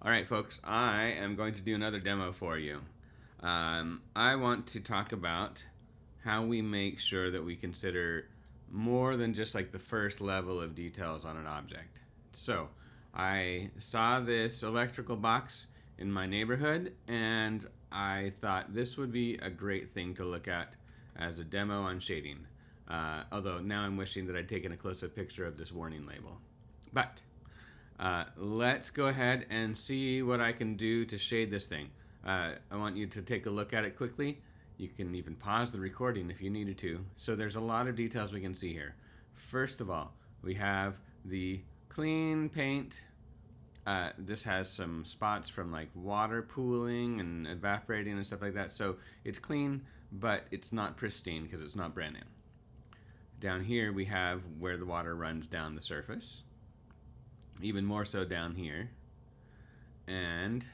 All right, folks, I am going to do another demo for you. I want to talk about how we make sure that we consider more than just like the first level of details on an object. So, I saw this electrical box in my neighborhood and I thought this would be a great thing to look at as a demo on shading. Although now I'm wishing that I'd taken a close-up picture of this warning label. But let's go ahead and see what I can do to shade this thing. I want you to take a look at it quickly. You can even pause the recording if you needed to. So there's a lot of details we can see here. First of all, we have the clean paint. This has some spots from like water pooling and evaporating and stuff like that. So it's clean, but it's not pristine because it's not brand new. Down here we have where the water runs down the surface. Even more so down here. And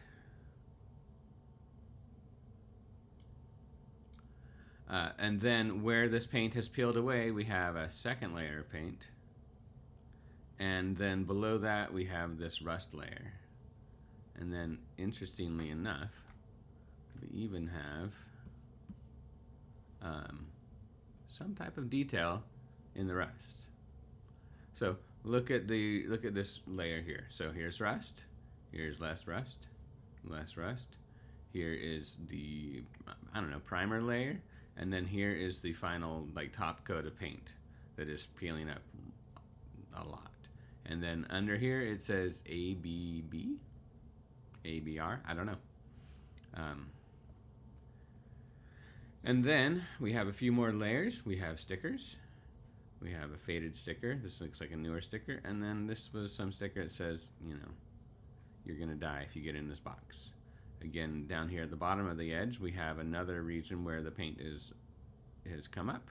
then where this paint has peeled away, we have a second layer of paint. And then below that, we have this rust layer. And then, interestingly enough, we even have some type of detail in the rust. So look at this layer here. So here's rust. Here's less rust. Less rust. Here is the primer layer, and then here is the final like top coat of paint that is peeling up a lot. And then under here it says ABB, ABR. I don't know. And then we have a few more layers. We have stickers. We have a faded sticker. This looks like a newer sticker. And then this was some sticker that says, you're gonna die if you get in this box. Again, down here at the bottom of the edge, we have another region where the paint has come up,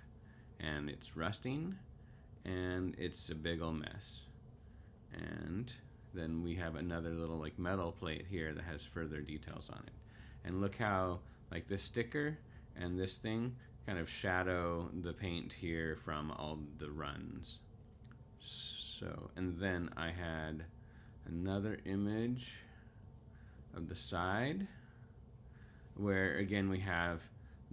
and it's rusting, and it's a big old mess. And then we have another little like metal plate here that has further details on it. And look how like this sticker and this thing kind of shadow the paint here from all the runs. So, and then I had another image of the side where again we have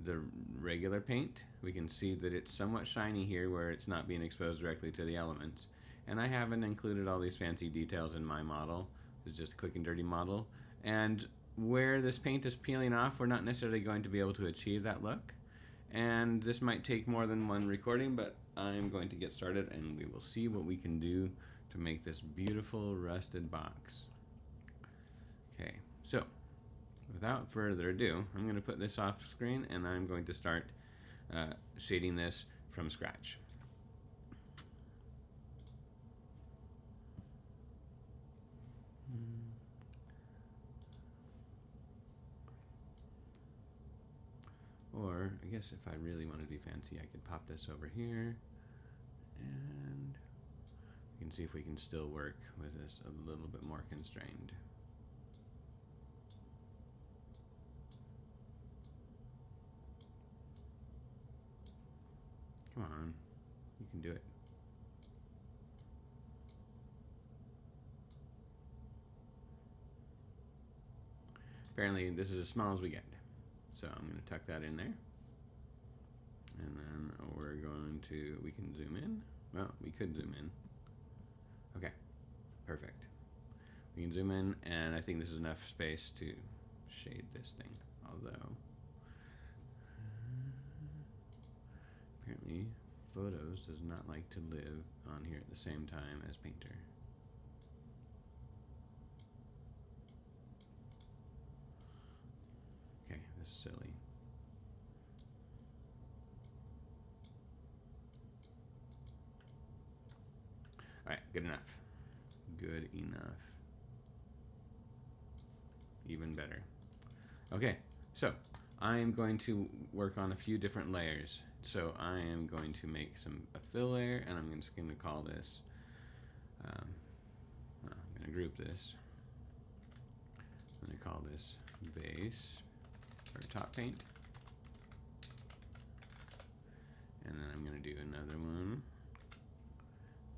the regular paint. We can see that it's somewhat shiny here where it's not being exposed directly to the elements. And I haven't included all these fancy details in my model. It's just a quick and dirty model. And where this paint is peeling off, we're not necessarily going to be able to achieve that look. And this might take more than one recording, but I'm going to get started and we will see what we can do to make this beautiful rusted box. Okay, so without further ado, I'm going to put this off screen and I'm going to start shading this from scratch. Or I guess if I really want to be fancy, I could pop this over here and we can see if we can still work with this a little bit more constrained. Come on, you can do it. Apparently this is as small as we get. So I'm going to tuck that in there. And then we're going to, we can zoom in. Well, we could zoom in. Okay, perfect. We can zoom in, and I think this is enough space to shade this thing. Although, apparently Photos does not like to live on here at the same time as Painter. Okay, this is silly. Alright, good enough. Good enough. Even better. Okay, so I am going to work on a few different layers. So I am going to make a fill layer, and I'm just going to call this, I'm going to group this. I'm going to call this base or top paint. And then I'm going to do another one.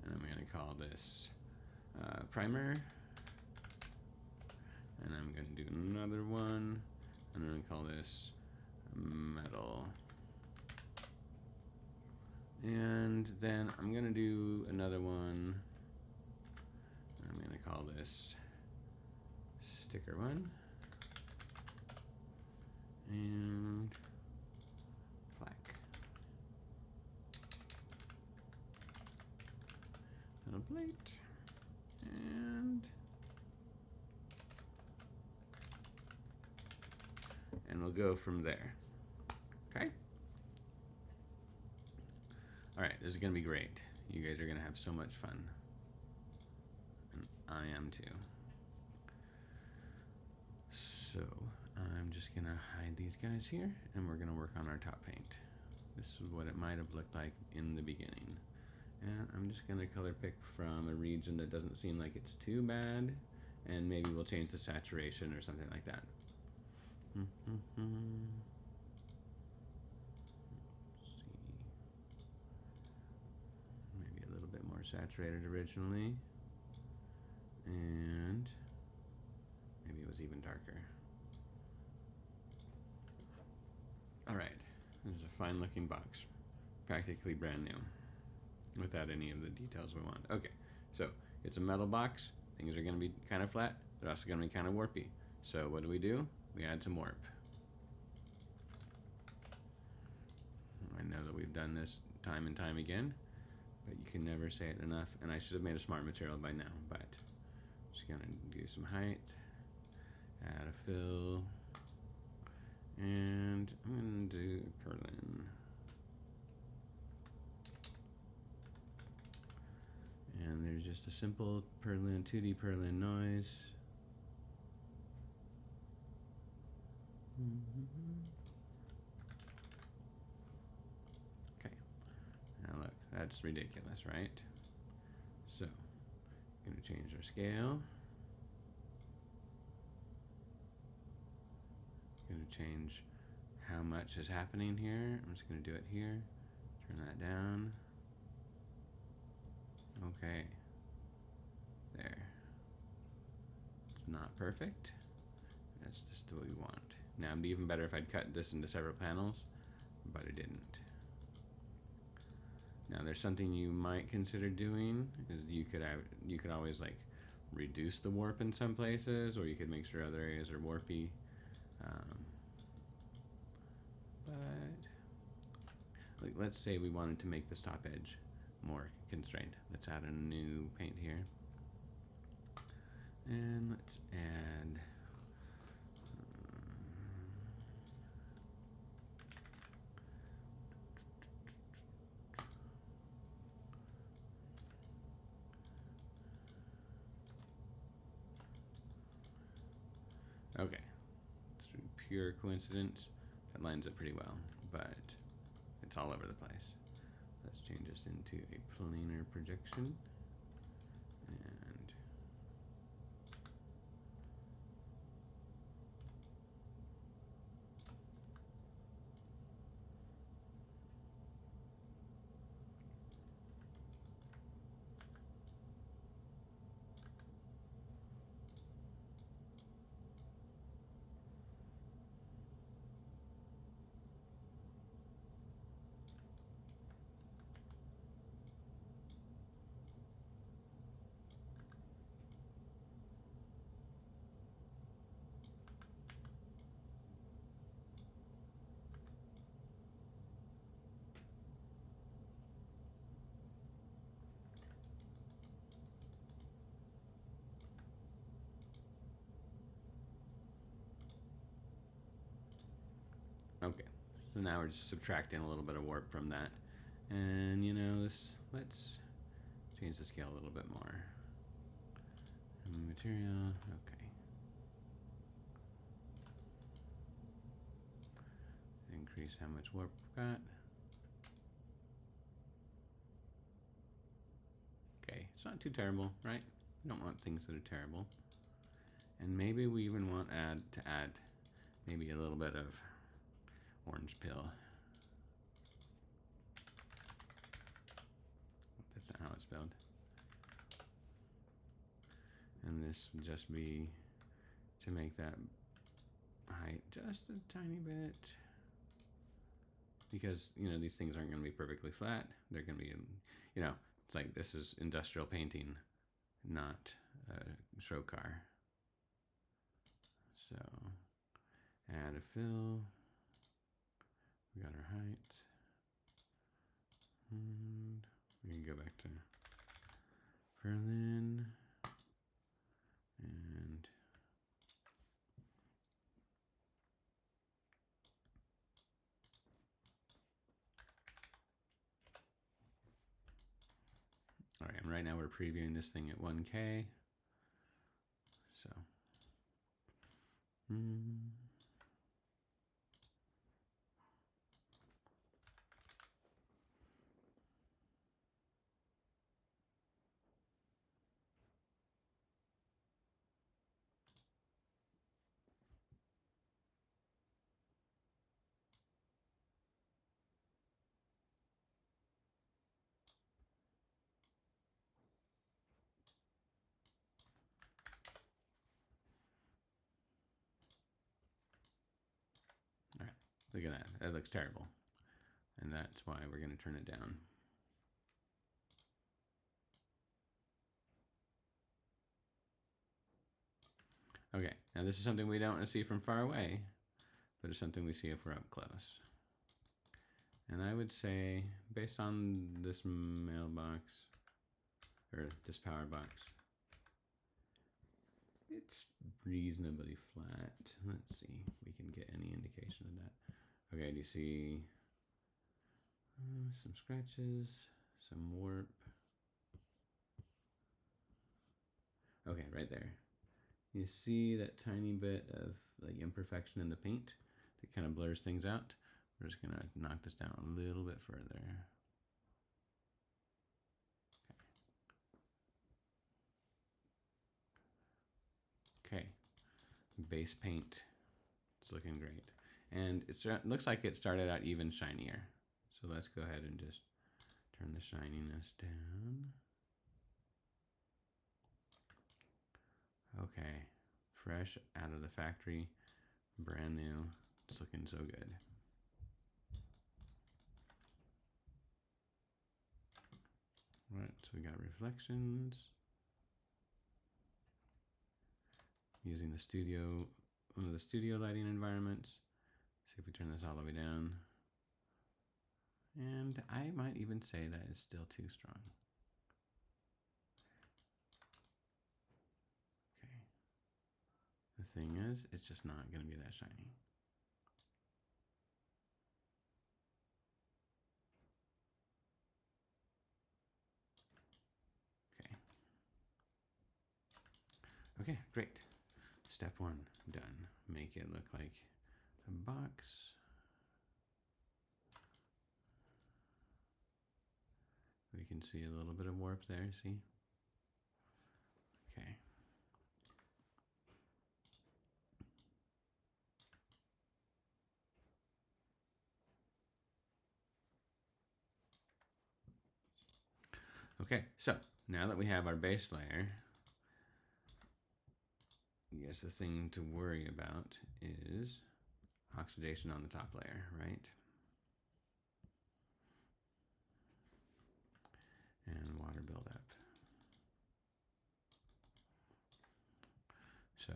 And I'm going to call this primer. And I'm going to do another one. I'm going to call this metal. And then I'm going to do another one. I'm going to call this sticker 1. And plaque. And a plate. And we'll go from there. Okay? Alright, this is going to be great. You guys are going to have so much fun. And I am too. So, I'm just going to hide these guys here, and we're going to work on our top paint. This is what it might have looked like in the beginning. And I'm just going to color pick from a region that doesn't seem like it's too bad, and maybe we'll change the saturation or something like that. Let's see. Maybe a little bit more saturated originally, and maybe it was even darker. Alright, this is a fine looking box, practically brand new, without any of the details we want. Okay, so it's a metal box. Things are going to be kind of flat. They're also going to be kind of warpy. So what do? We add some warp. I know that we've done this time and time again, but you can never say it enough. And I should have made a smart material by now, but just going to do some height, add a fill, and I'm going to do purlin. And there's just a simple purlin, 2D purlin noise. Okay, now look, that's ridiculous, right? So, I'm going to change our scale. Going to change how much is happening here. I'm just going to do it here. Turn that down. Okay. There. It's not perfect. That's just what we want. Now it'd be even better if I'd cut this into several panels, but I didn't. Now there's something you might consider doing is you could always like reduce the warp in some places, or you could make sure other areas are warpy. But let's say we wanted to make this top edge more constrained. Let's add a new paint here. And let's add okay. Through pure coincidence, that lines up pretty well, but it's all over the place. Let's change this into a planar projection. And okay, so now we're just subtracting a little bit of warp from that. And you know, let's change the scale a little bit more. Material, okay. Increase how much warp we've got. Okay, it's not too terrible, right? We don't want things that are terrible. And maybe we even want to add maybe a little bit of orange pill. That's not how it's spelled. And this would just be to make that height just a tiny bit. Because, you know, these things aren't going to be perfectly flat. They're going to be, you know, it's like this is industrial painting, not a show car. So, add a fill. We got our height. And we can go back to Berlin. And all right, and right now we're previewing this thing at 1K. So, all right, look at that. That looks terrible. And that's why we're going to turn it down. Okay, now this is something we don't want to see from far away, but it's something we see if we're up close. And I would say, based on this mailbox, or this power box, it's reasonably flat. Let's see if we can get any indication of that. Okay, do you see some scratches, some warp? Okay, right there. You see that tiny bit of like imperfection in the paint that kind of blurs things out. We're just gonna knock this down a little bit further. Okay, base paint, it's looking great. And it looks like it started out even shinier. So let's go ahead and just turn the shininess down. Okay, fresh out of the factory, brand new. It's looking so good. All right, so we got reflections. Using the studio, one of the studio lighting environments. See if we turn this all the way down. And I might even say that is still too strong. Okay. The thing is, it's just not going to be that shiny. Okay. Okay, great. Step one, done. Make it look like a box. We can see a little bit of warp there, see? Okay. Okay, so now that we have our base layer, I guess the thing to worry about is oxidation on the top layer, right? And water buildup. So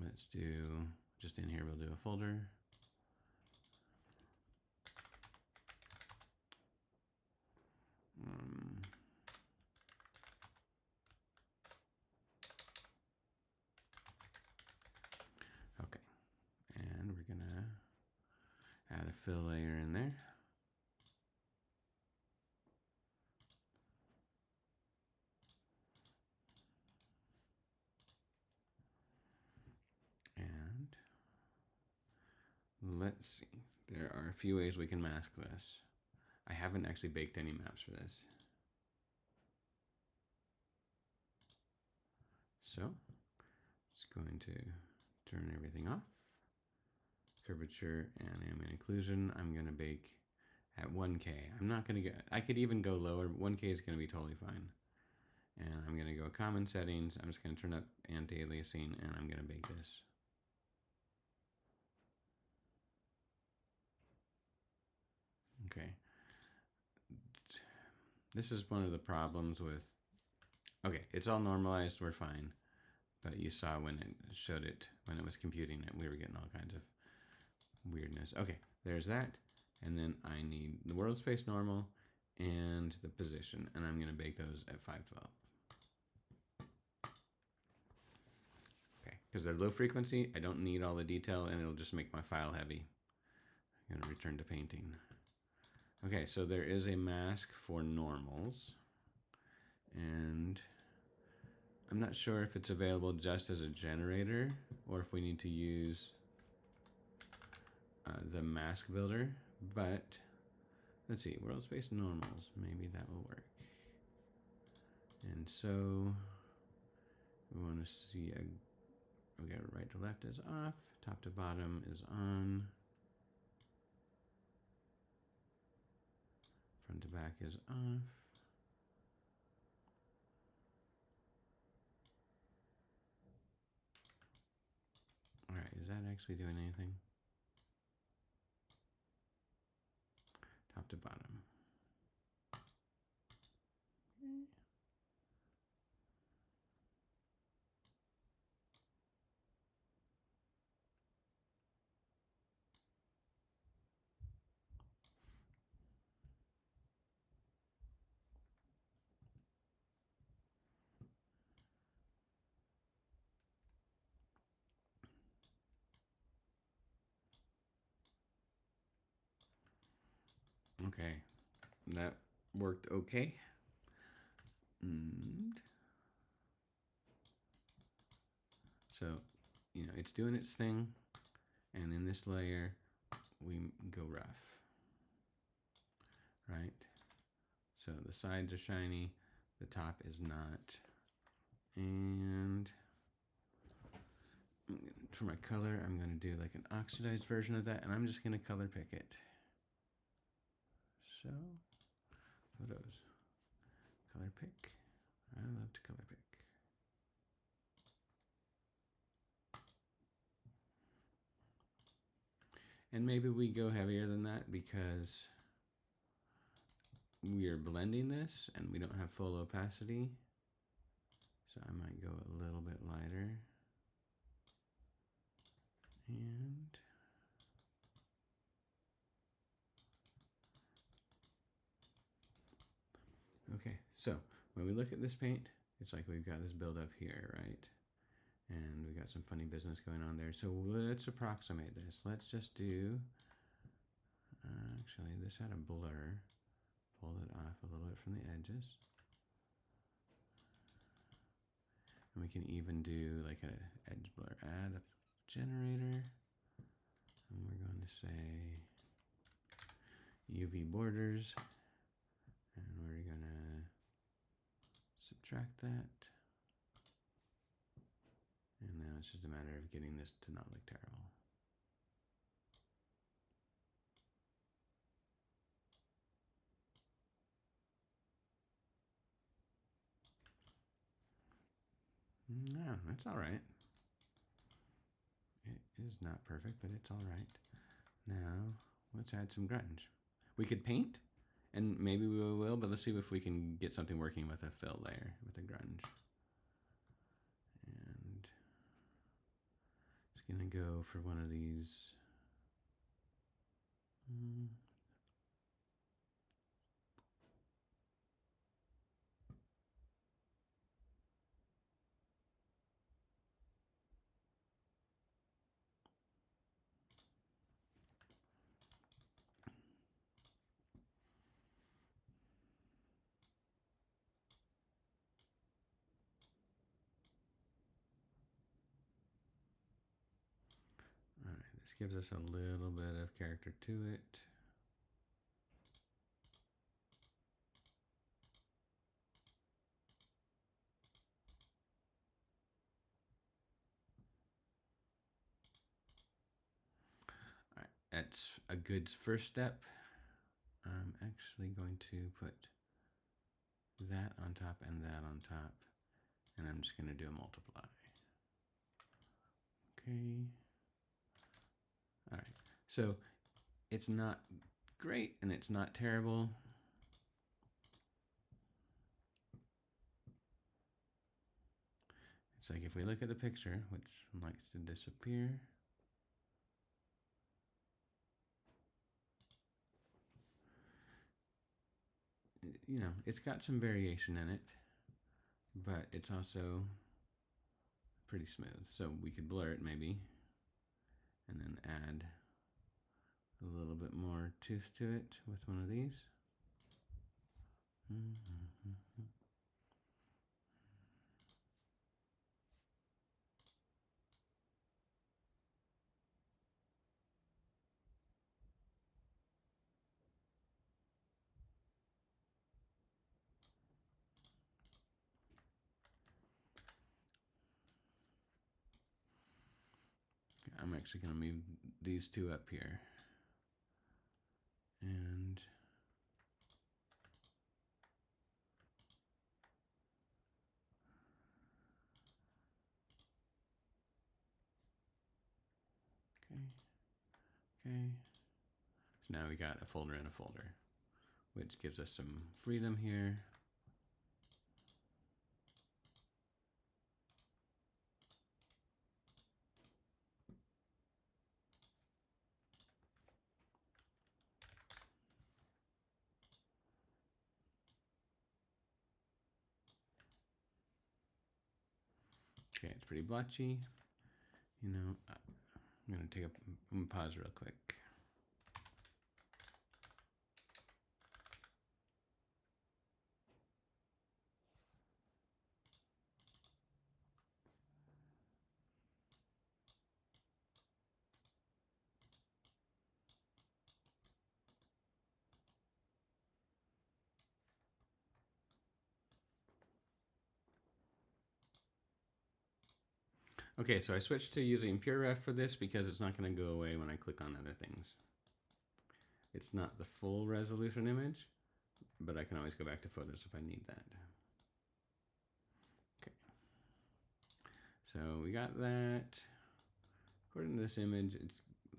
let's do, just in here, we'll do a folder. Okay, and we're gonna add a fill layer in there. And let's see, there are a few ways we can mask this. I haven't actually baked any maps for this. So it's going to turn everything off. Curvature and ambient occlusion, I'm going to bake at 1K. I'm not going to get, I could even go lower. 1K is going to be totally fine. And I'm going to go common settings. I'm just going to turn up anti-aliasing, and I'm going to bake this. Okay. This is one of the problems with, okay, it's all normalized, we're fine. But you saw when it showed it, when it was computing it, we were getting all kinds of weirdness. Okay, there's that. And then I need the world space normal and the position. And I'm going to bake those at 512. Okay, because they're low frequency, I don't need all the detail and it'll just make my file heavy. I'm going to return to painting. Okay, so there is a mask for normals. And I'm not sure if it's available just as a generator or if we need to use the mask builder, but let's see, world space normals, maybe that will work. And so we want to see okay, right to left is off, top to bottom is on, front to back is off. All right, is that actually doing anything? Top to bottom. Okay, that worked okay. And so, it's doing its thing. And in this layer, we go rough, right? So the sides are shiny, the top is not. And for my color, I'm going to do like an oxidized version of that, and I'm just going to color pick it. So, photos, color pick. I love to color pick. And maybe we go heavier than that because we are blending this and we don't have full opacity. So I might go a little bit lighter. And okay, so when we look at this paint, it's like we've got this build up here, right? And we got some funny business going on there. So let's approximate this. Let's just do, actually this had a blur. Pull it off a little bit from the edges. And we can even do like an edge blur. Add a generator. And we're going to say UV borders. And we're going to subtract that. And now it's just a matter of getting this to not look terrible. No, that's all right. It is not perfect, but it's all right. Now, let's add some grunge. We could paint, and maybe we will, but let's see if we can get something working with a fill layer, with a grunge. And it's gonna go for one of these. All right, this gives us a little bit of character to it. All right, that's a good first step. I'm actually going to put that on top and that on top. And I'm just going to do a multiply. Okay. All right. So it's not great and it's not terrible. It's like if we look at the picture, which likes to disappear. You know, it's got some variation in it, but it's also pretty smooth. So we could blur it maybe, and then add a little bit more tooth to it with one of these. I'm actually going to move these two up here. And okay. So now we got a folder and a folder, which gives us some freedom here. Okay, it's pretty blotchy. You know, I'm gonna pause real quick. Okay, so I switched to using PureRef for this because it's not going to go away when I click on other things. It's not the full resolution image, but I can always go back to photos if I need that. Okay, so we got that. According to this image,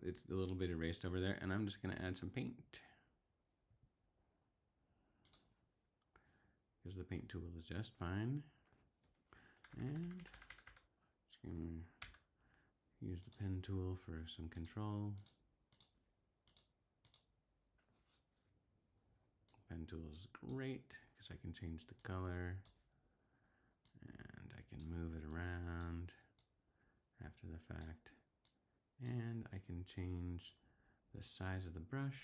it's a little bit erased over there, and I'm just going to add some paint. Because the paint tool is just fine. And just going to use the pen tool for some control. Pen tool is great because I can change the color and I can move it around after the fact, and I can change the size of the brush.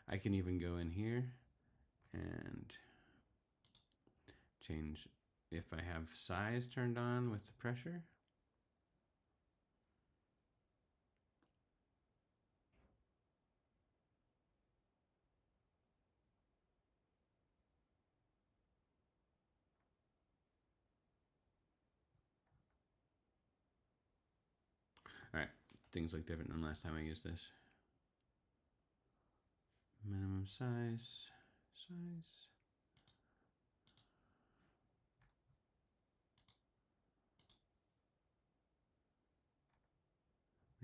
I can even go in here and change if I have size turned on with the pressure. All right, things look different than last time I used this. Minimum size.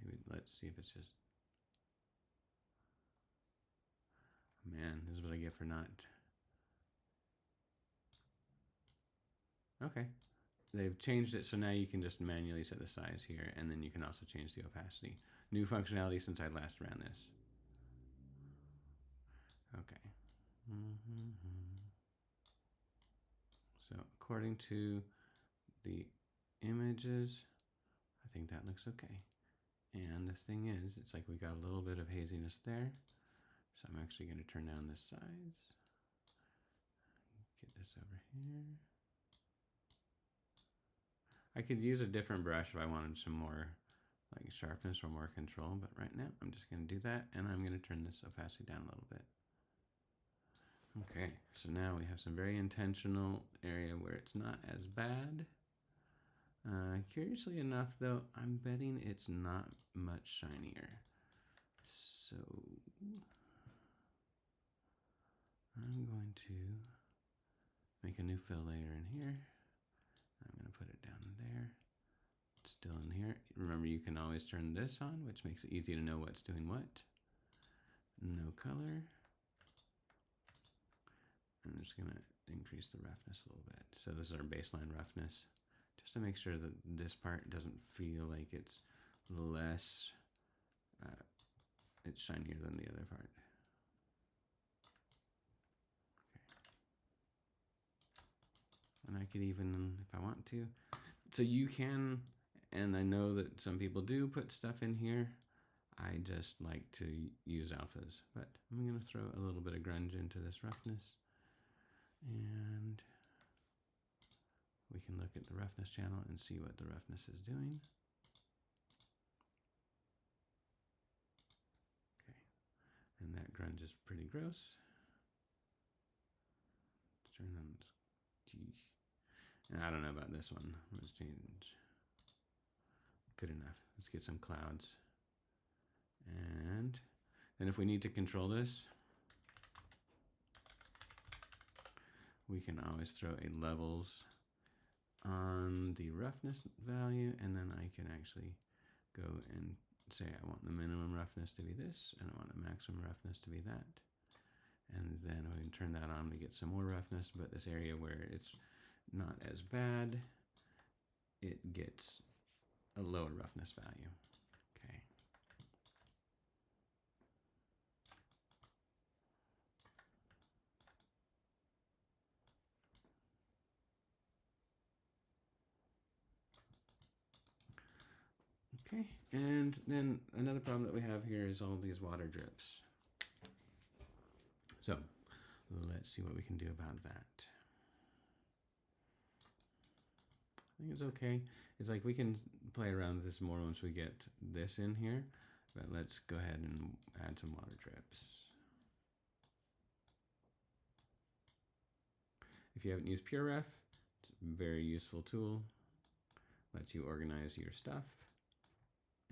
Maybe let's see if it's just, man, this is what I get for not. Okay, they've changed it so now you can just manually set the size here, and then you can also change the opacity. New functionality since I last ran this. Okay. So according to the images, I think that looks okay. And the thing is, it's like we got a little bit of haziness there. So I'm actually going to turn down the size. Get this over here. I could use a different brush if I wanted some more like sharpness or more control, but right now I'm just going to do that, and I'm going to turn this opacity down a little bit. Okay, so now we have some very intentional area where it's not as bad. Curiously enough though, I'm betting it's not much shinier. So I'm going to make a new fill layer in here. I'm going to put it down there. It's still in here. Remember, you can always turn this on, which makes it easy to know what's doing what. No color. I'm just going to increase the roughness a little bit. So this is our baseline roughness, just to make sure that this part doesn't feel like it's less, it's shinier than the other part. And I could even, if I want to, so you can, and I know that some people do put stuff in here. I just like to use alphas, but I'm going to throw a little bit of grunge into this roughness, and we can look at the roughness channel and see what the roughness is doing. Okay, and that grunge is pretty gross. Let's turn on, I don't know about this one. Let's change. Good enough. Let's get some clouds. And then if we need to control this, we can always throw a levels on the roughness value, and then I can actually go and say I want the minimum roughness to be this, and I want the maximum roughness to be that. And then we can turn that on to get some more roughness, but this area where it's not as bad, it gets a lower roughness value. Okay. Okay, and then another problem that we have here is all these water drips. So let's see what we can do about that. I think it's okay. It's like we can play around with this more once we get this in here, but let's go ahead and add some water drips. If you haven't used PureRef, it's a very useful tool. Lets you organize your stuff.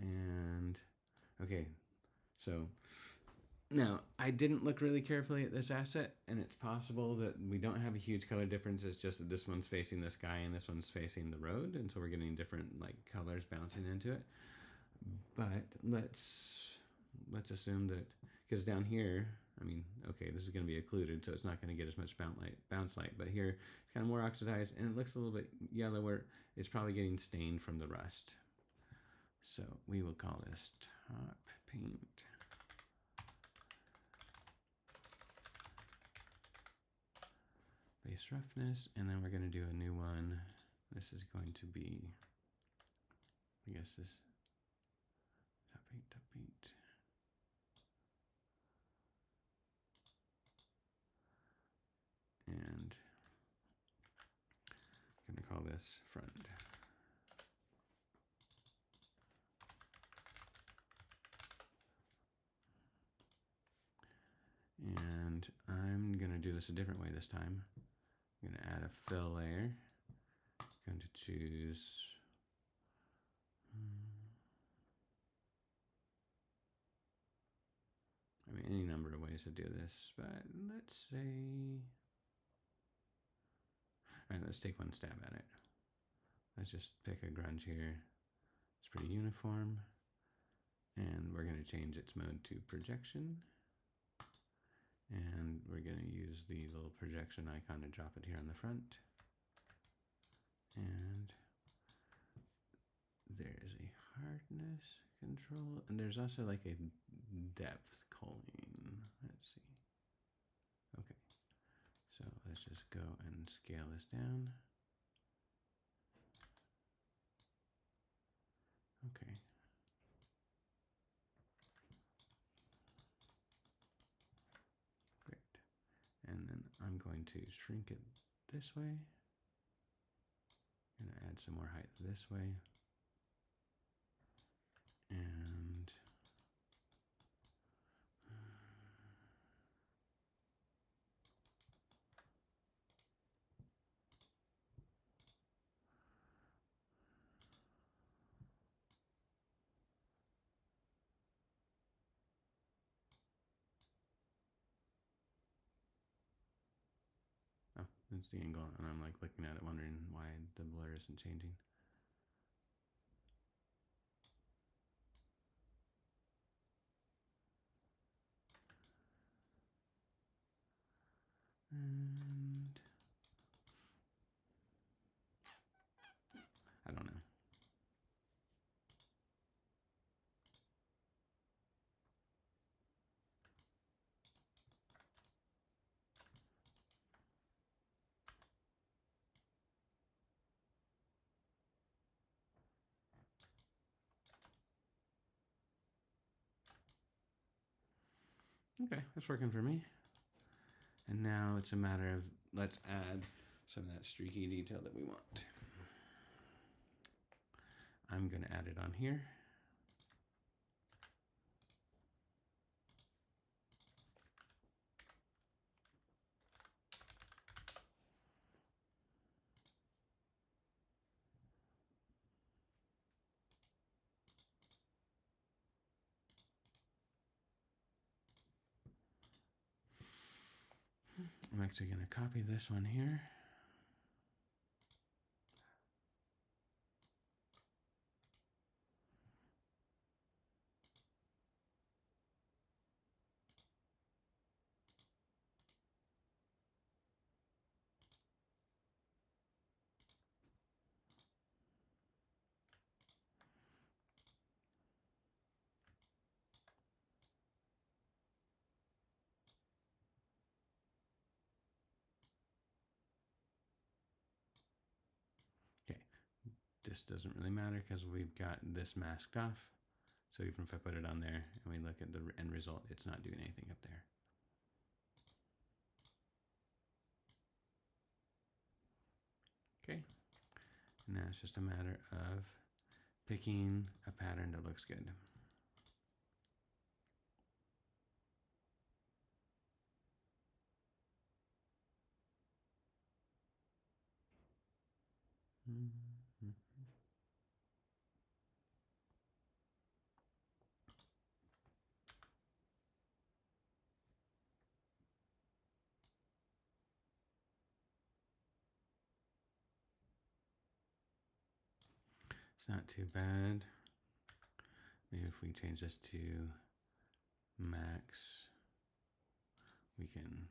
And okay, so now I didn't look really carefully at this asset, and it's possible that we don't have a huge color difference. It's just that this one's facing the sky and this one's facing the road, and so we're getting different like colors bouncing into it. But let's assume that, because down here, I mean, okay, this is going to be occluded, so it's not going to get as much bounce light, but here it's kind of more oxidized, and it looks a little bit yellower. It's probably getting stained from the rust. So we will call this top paint. Base roughness, and then we're going to do a new one. This is going to be, I guess this, top paint. And I'm going to call this front. And I'm going to do this a different way this time. I'm going to add a fill layer. I'm going to choose I mean, any number of ways to do this, but let's say, all right, let's take one stab at it. Let's just pick a grunge here. It's pretty uniform. And we're going to change its mode to projection. And we're going to use the little projection icon to drop it here on the front. And there is a hardness control. And there's also like a depth culling. Let's see. Okay. So let's just go and scale this down. Okay. Great. And then I'm going to shrink it this way. I'm going to add some more height this way. And It's the angle, and I'm like looking at it wondering why the blur isn't changing. And I don't know. Okay, that's working for me. And now it's a matter of, let's add some of that streaky detail that we want. I'm going to add it on here. I'm actually going to copy this one here. Okay, this doesn't really matter because we've got this masked off. So even if I put it on there and we look at the end result, it's not doing anything up there. Okay, now it's just a matter of picking a pattern that looks good. It's not too bad. Maybe if we change this to max, we can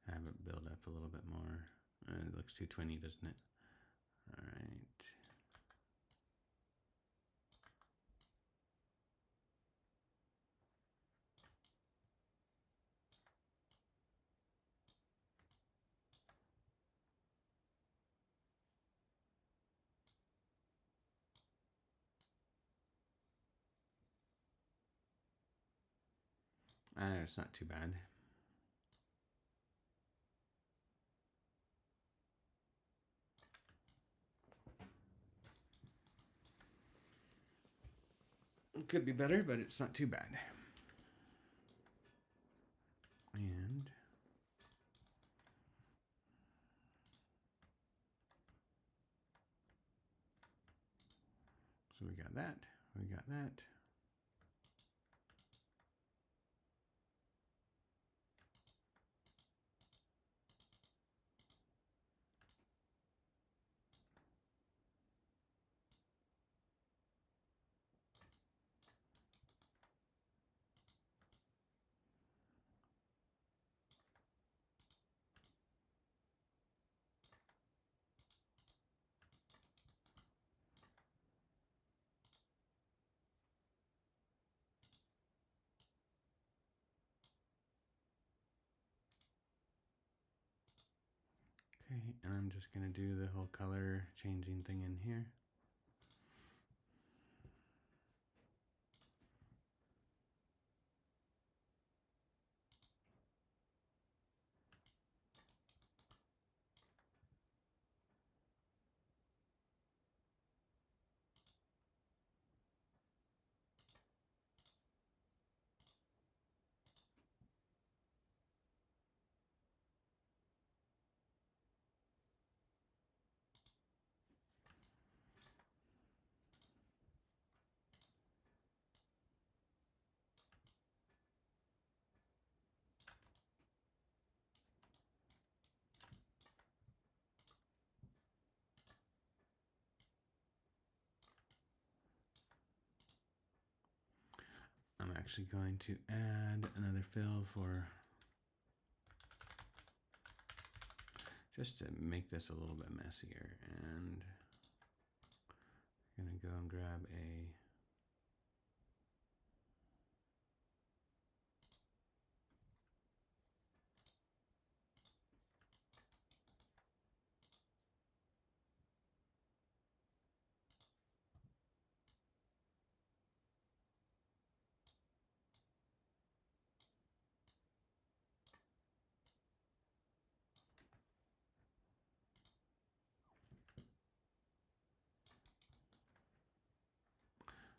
have it build up a little bit more. It looks 220, doesn't it? All right. It's not too bad. It could be better, but it's not too bad. And so we got that. We got that. Okay, and I'm just gonna do the whole color changing thing in here. actually going to add another fill for just to make this a little bit messier, and I'm gonna go and grab a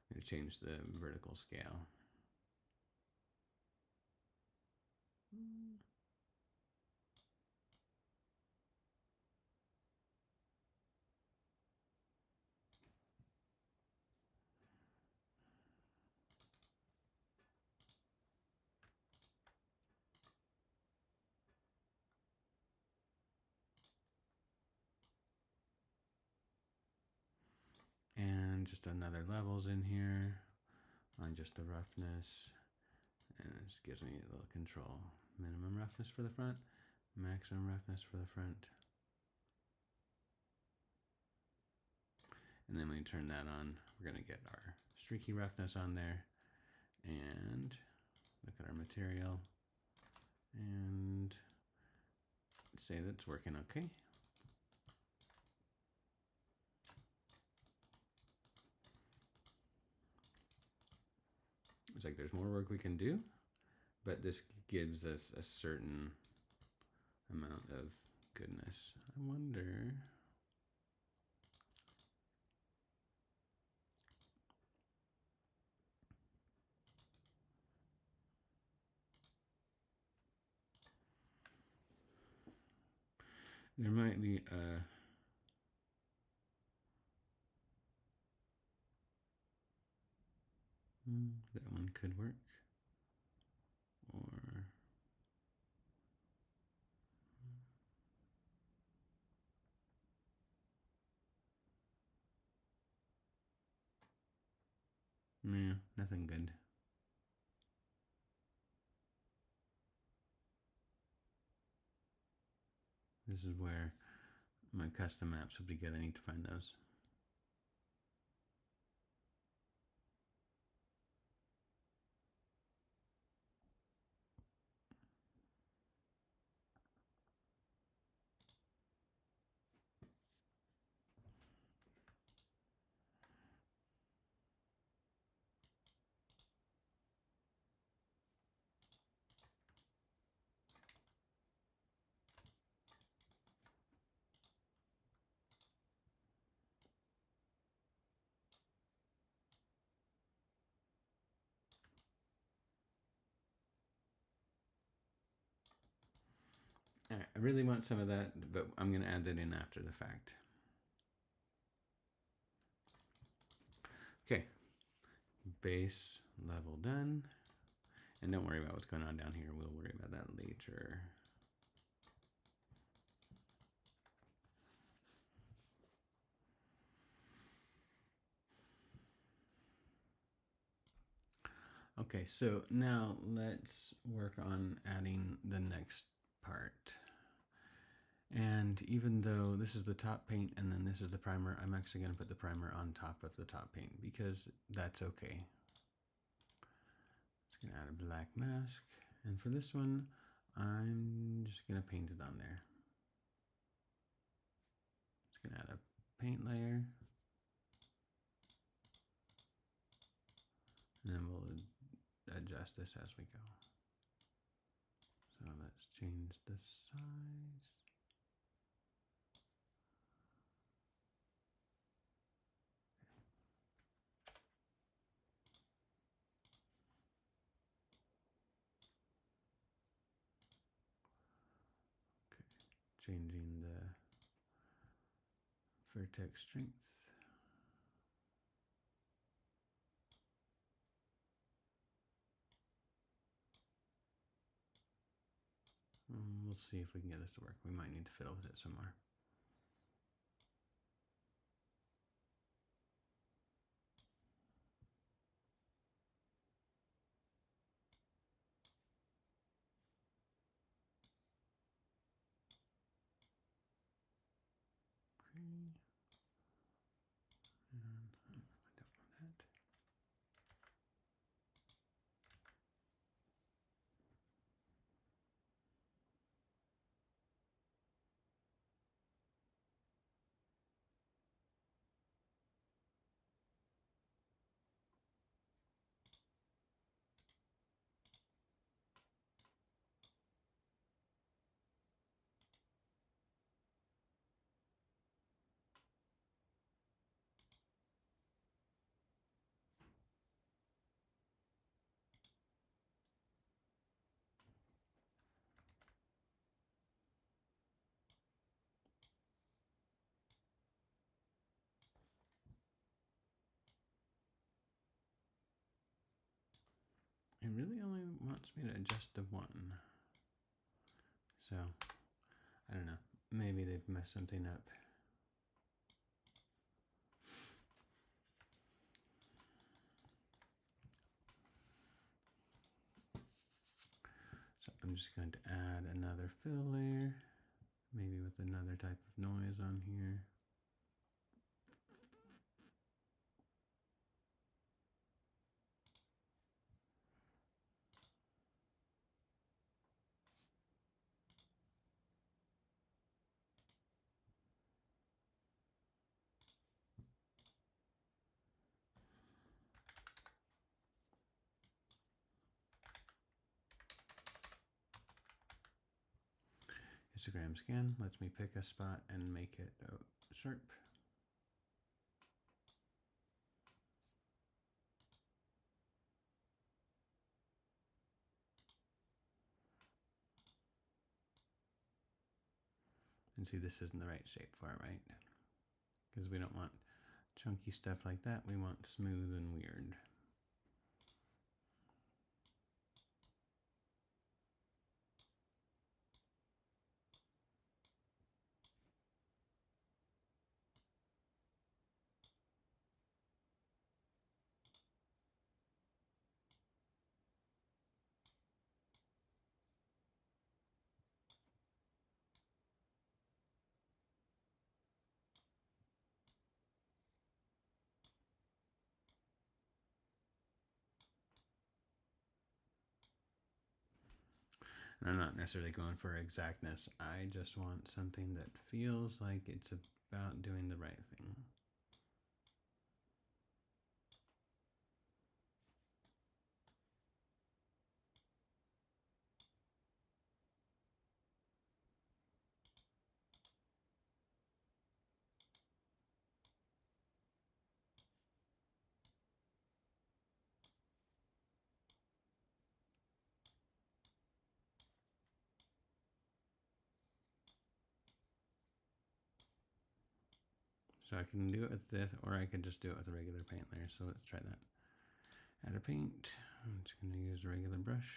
I'm gonna change the vertical scale. And just another levels in here on just the roughness. And it just gives me a little control. Minimum roughness for the front, maximum roughness for the front. And then when you turn that on, we're gonna get our streaky roughness on there. And look at our material and say that's working okay. It's like there's more work we can do, but this gives us a certain amount of goodness. I wonder. There might be a that one could work, or yeah, nothing good. This is where my custom maps will be good. I need to find those. All right, I really want some of that, but I'm going to add that in after the fact. Okay, base level done. And don't worry about what's going on down here. We'll worry about that later. Okay, so now let's work on adding the next part. And even though this is the top paint and then this is the primer, I'm actually going to put the primer on top of the top paint because that's okay. Just going to add a black mask. And for this one, I'm just going to paint it on there. Just going to add a paint layer. And then we'll adjust this as we go. So let's change the size. Changing the vertex strength. We'll see if we can get this to work. We might need to fiddle with it some more. it really only wants me to adjust the one. So, I don't know. Maybe they've messed something up. So I'm just going to add another fill layer, maybe with another type of noise on here. Histogram scan lets me pick a spot and make it sharp. And see, this isn't the right shape for it, right? Because we don't want chunky stuff like that. We want smooth and weird. And I'm not necessarily going for exactness. I just want something that feels like it's about doing the right thing. So I can do it with this, or I could just do it with a regular paint layer. So let's try that. Add a paint. I'm just going to use a regular brush.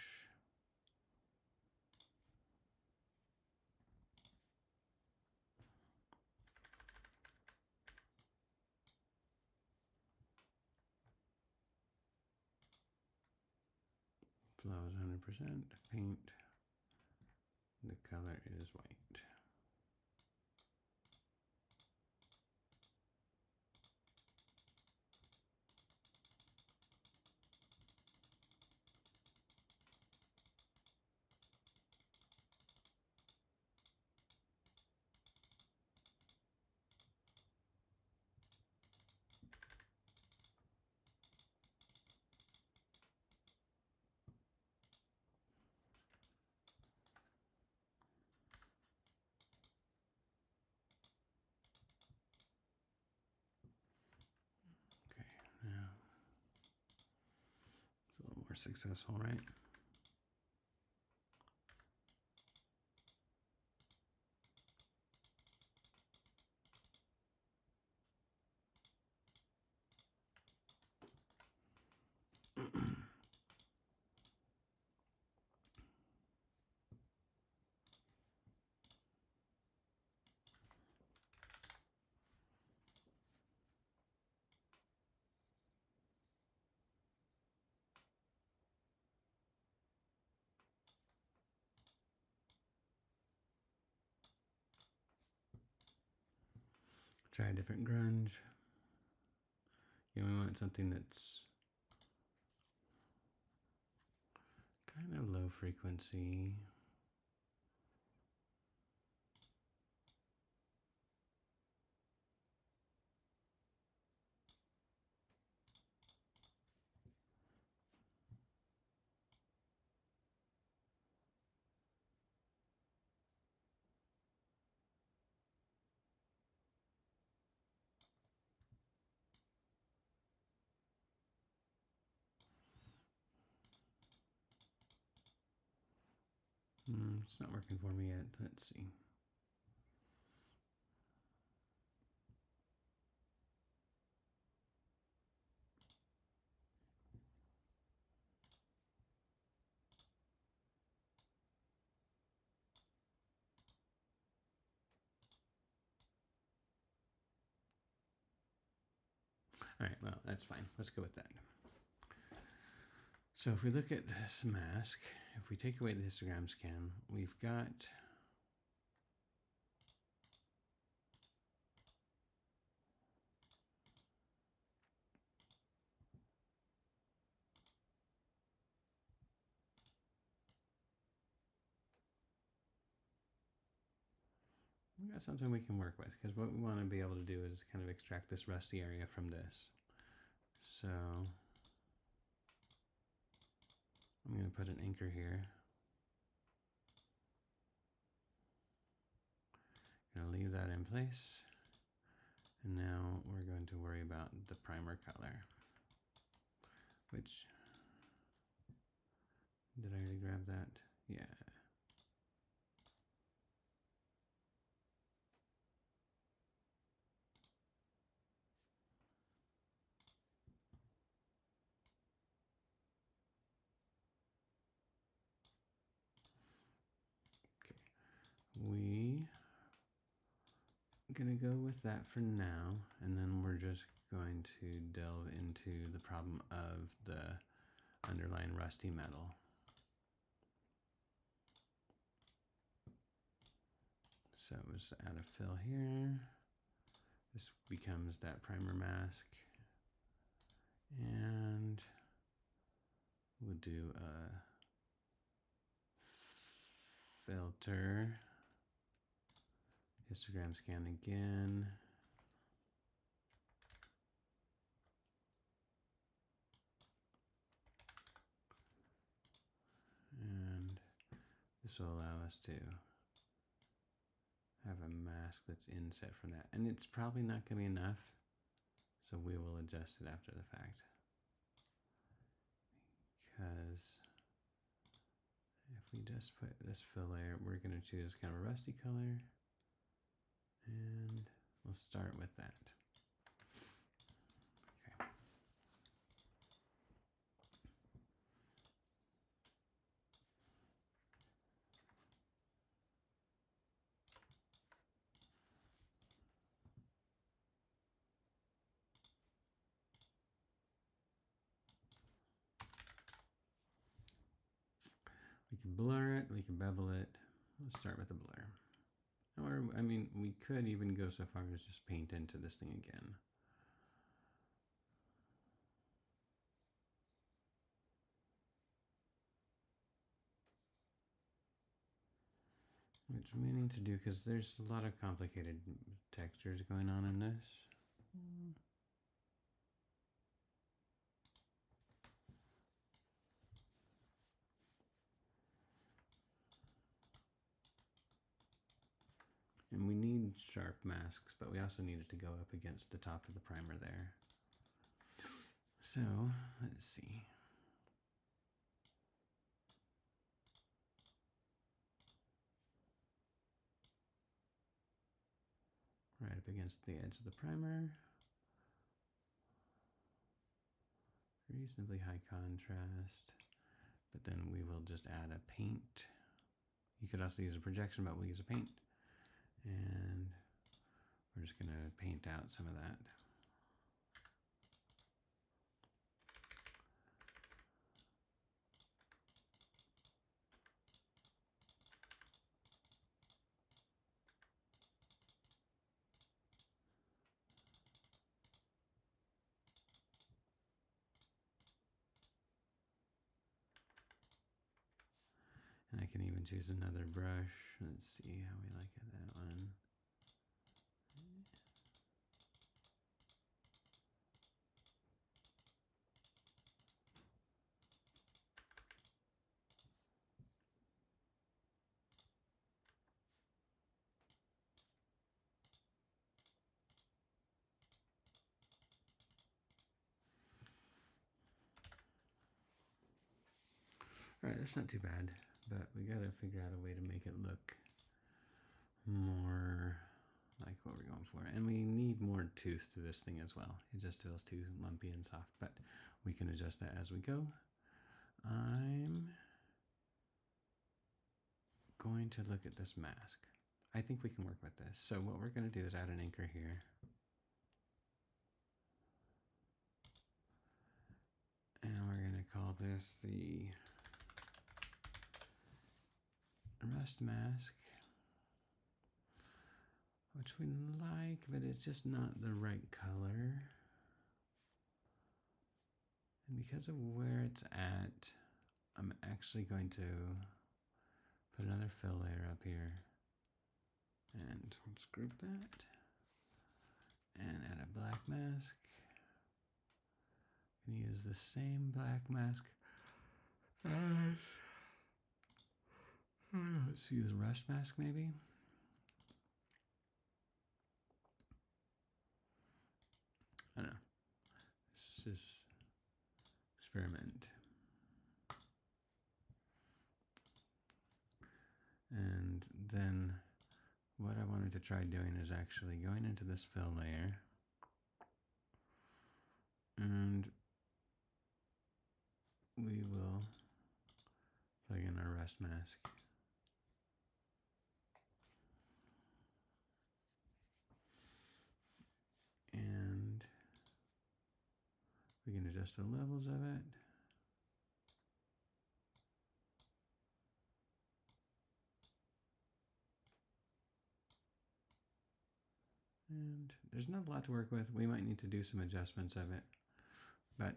Flow is 100%. Paint. The color is white. Okay, now it's a little more successful, right? Try a different grunge. Yeah, we want something that's kind of low frequency. It's not working for me yet. Let's see. All right, well, that's fine. Let's go with that. So if we look at this mask, if we take away the histogram scan, we've got something we can work with, because what we want to be able to do is kind of extract this rusty area from this. So I'm going to put an anchor here. Going to leave that in place. And now we're going to worry about the primer color, which, did I already grab that? Yeah. We gonna go with that for now, and then we're just going to delve into the problem of the underlying rusty metal. So just add a fill here. This becomes that primer mask, and we'll do a filter. Histogram scan again. And this will allow us to have a mask that's inset from that. And it's probably not going to be enough, so we will adjust it after the fact. Because if we just put this fill layer, we're going to choose kind of a rusty color. And we'll start with that. Okay. We can blur it, we can bevel it. Let's start with the blur. Or, I mean, we could even go so far as just paint into this thing again. Which we need to do because there's a lot of complicated textures going on in this. And we need sharp masks, but we also need it to go up against the top of the primer there. So, let's see. Right up against the edge of the primer. Reasonably high contrast, but then we will just add a paint. You could also use a projection, but we'll use a paint. And we're just going to paint out some of that. And I can even choose another brush. Let's see how we like that one. All right, that's not too bad, but we gotta figure out a way to make it look more like what we're going for. And we need more tooth to this thing as well. It just feels too lumpy and soft, but we can adjust that as we go. I'm going to look at this mask. I think we can work with this. So what we're going to do is add an anchor here. this the rust mask, which we like, but it's just not the right color. And because of where it's at, I'm actually going to put another fill layer up here. And let's group that. And add a black mask. I'm going to use the same black mask as, let's use rust mask maybe. I don't know. Let's just experiment. And then what I wanted to try doing is actually going into this fill layer and we will plug in our rust mask. And we can adjust the levels of it. And there's not a lot to work with. We might need to do some adjustments of it. But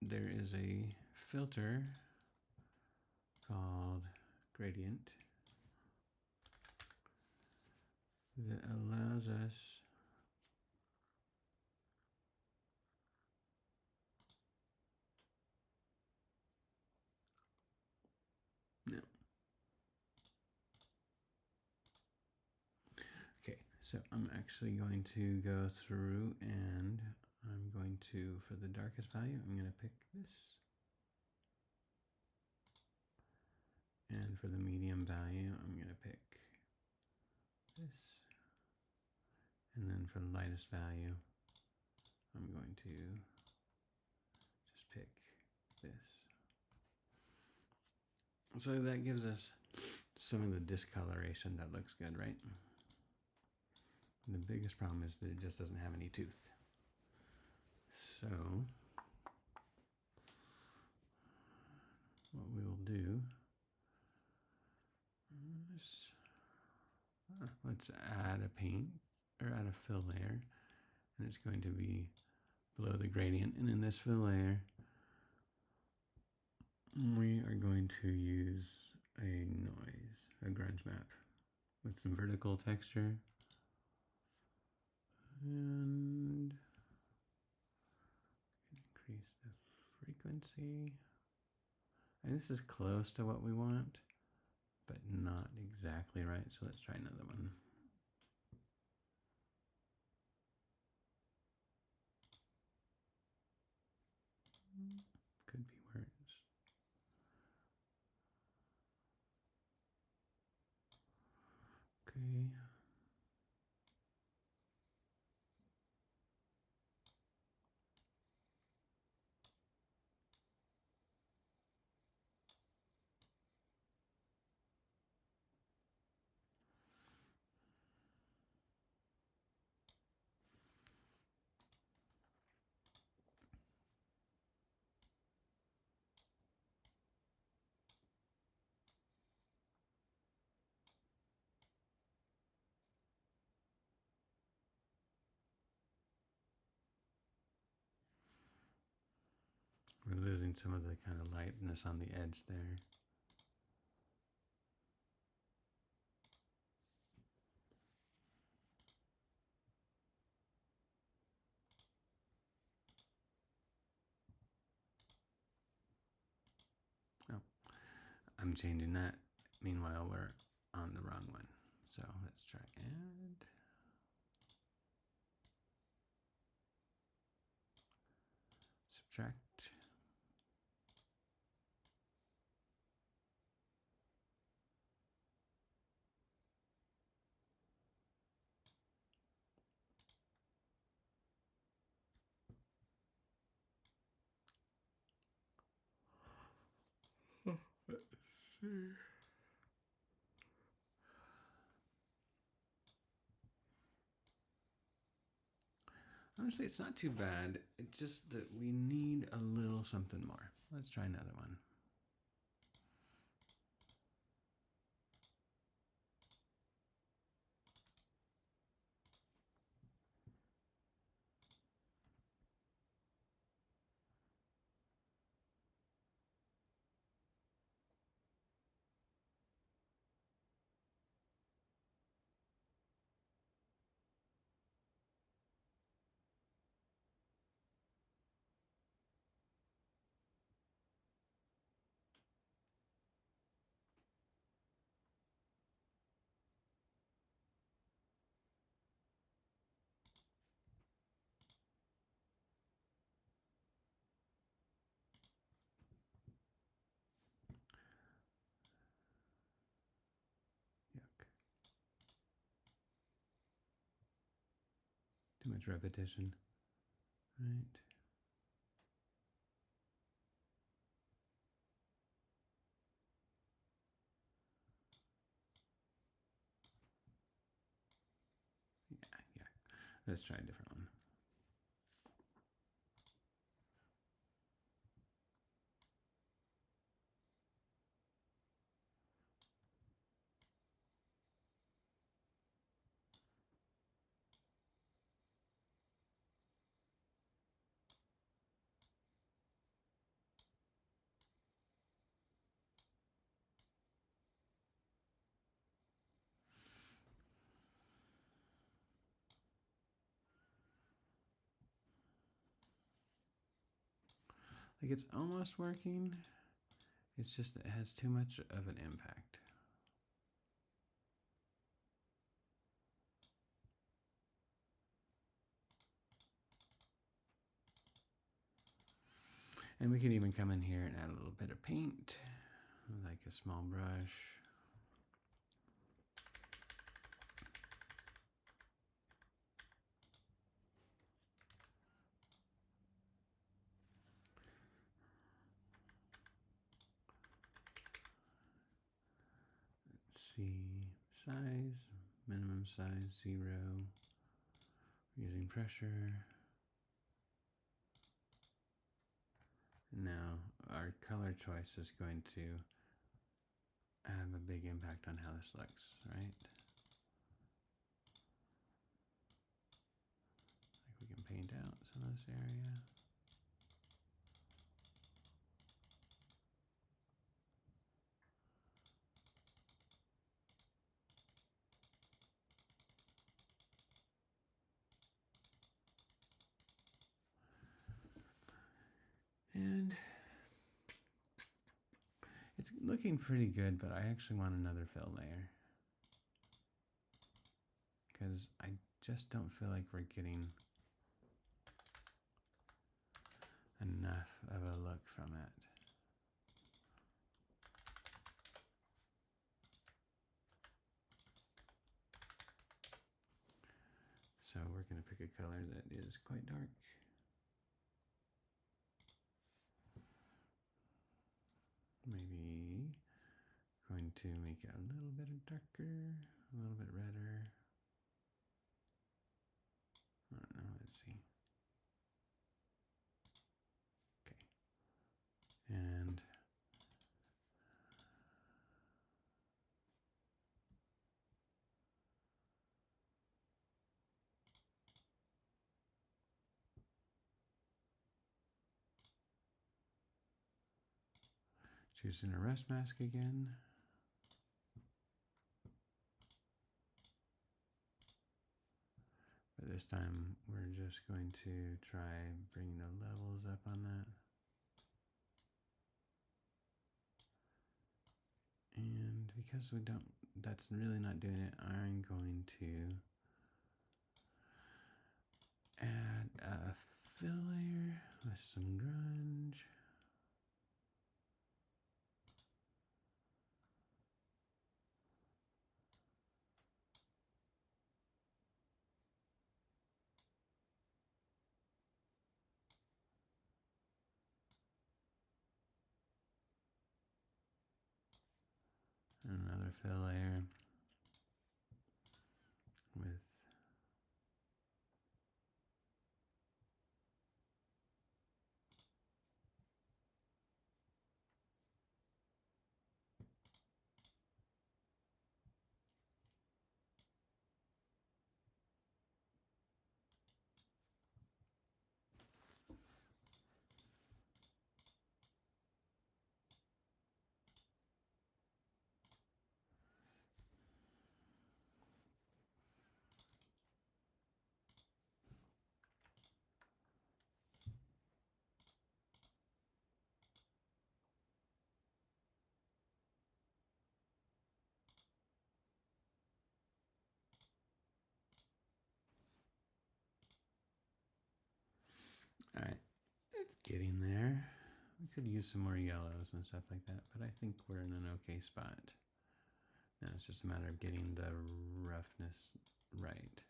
there is a filter called Gradient that allows us no. Okay, so I'm actually going to go through and I'm going to, for the darkest value, I'm going to pick this. And for the medium value, I'm going to pick this. And then for the lightest value, I'm going to just pick this. So that gives us some of the discoloration that looks good, right? And the biggest problem is that it just doesn't have any tooth. So what we will do is let's add a paint or add a fill layer, and it's going to be below the gradient. And in this fill layer, we are going to use a noise, a grunge map with some vertical texture. And increase the frequency. And this is close to what we want, but not exactly right. So let's try another one. Could be worse. Okay. We're losing some of the kind of lightness on the edge there. Oh, I'm changing that. Meanwhile, we're on the wrong one. So let's try add. Subtract. Let's see. Honestly, it's not too bad. It's just that we need a little something more. Let's try another one. Yuck. Too much repetition. Right. Yeah. Let's try a different one. Like it's almost working. It's just it has too much of an impact. And we can even come in here and add a little bit of paint, like a small brush. Let's see, size, minimum size, 0. Using pressure. Now our color choice is going to have a big impact on how this looks, right? Like we can paint out some of this area. And it's looking pretty good, but I actually want another fill layer. Because I just don't feel like we're getting enough of a look from it. So we're going to pick a color that is quite dark. Maybe going to make it a little bit darker, a little bit redder. I don't know, let's see. Okay. And choosing a rust mask again. But this time we're just going to try bringing the levels up on that. And because we don't, that's really not doing it, I'm going to add a fill layer with some grunge. And another fill layer with Alright, it's getting there. We could use some more yellows and stuff like that, but I think we're in an okay spot. Now it's just a matter of getting the roughness right.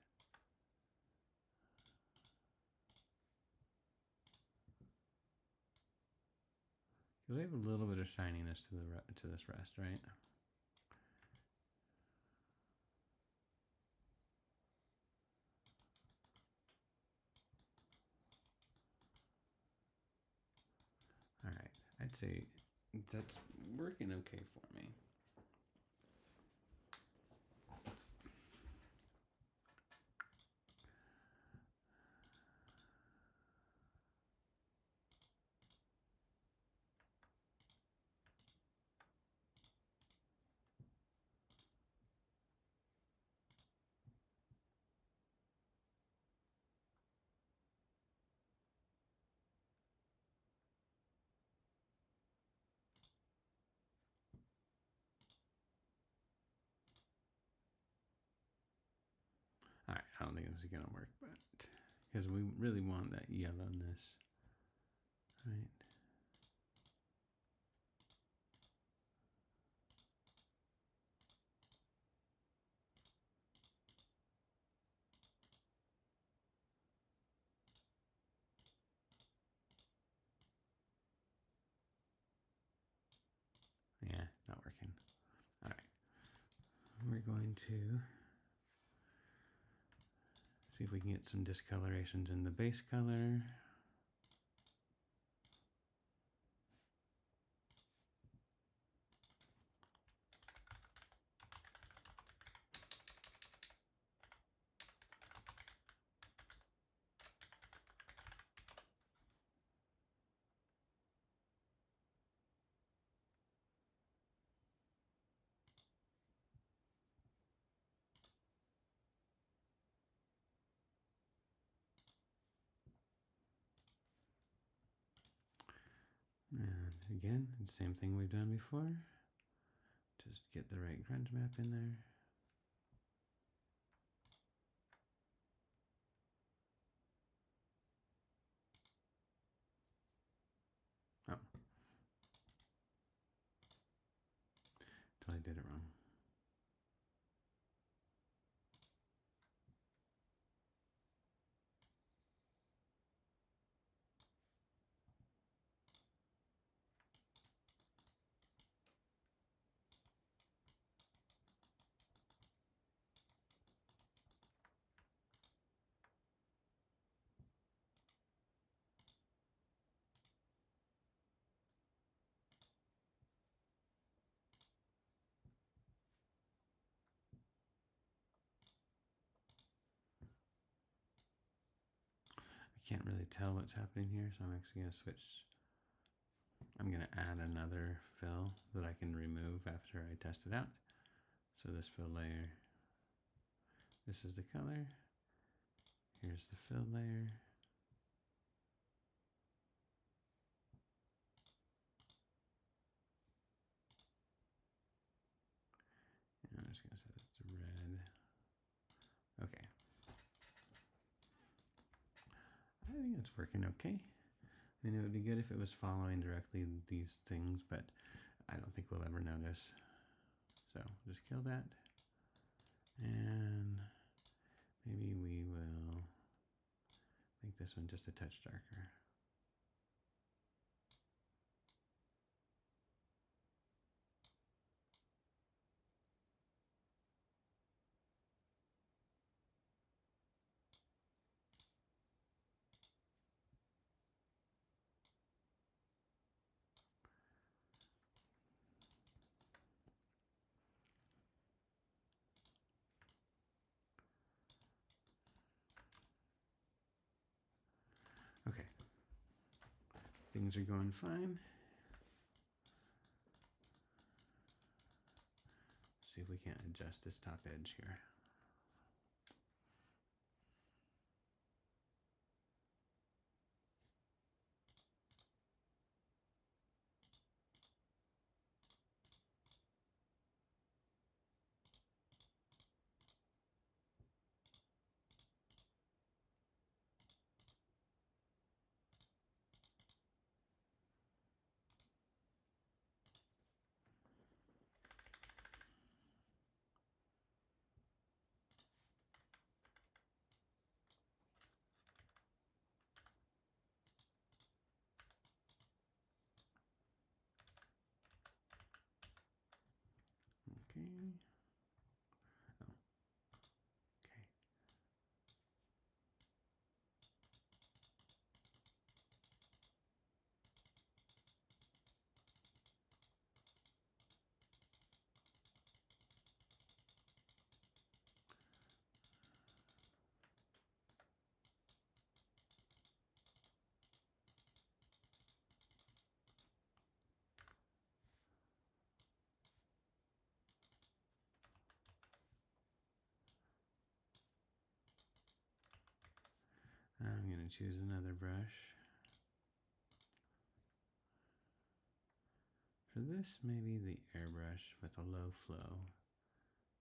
We have a little bit of shininess to this rest, right? All right, I'd say that's working okay for me. All right, I don't think this is gonna work, but because we really want that yellowness, right? Yeah, not working. All right, we're going to see if we can get some discolorations in the base color. And again, the same thing we've done before. Just get the right grunge map in there. Oh. Totally did it wrong. I can't really tell what's happening here, so I'm actually going to switch. I'm going to add another fill that I can remove after I test it out. So this fill layer, this is the color. Here's the fill layer. And I'm just going to set it to red. Okay. I think it's working okay. I mean, it would be good if it was following directly these things, but I don't think we'll ever notice. So just kill that. And maybe we will make this one just a touch darker. Okay, things are going fine. See if we can't adjust this top edge here. going to choose another brush. For this, maybe the airbrush with a low flow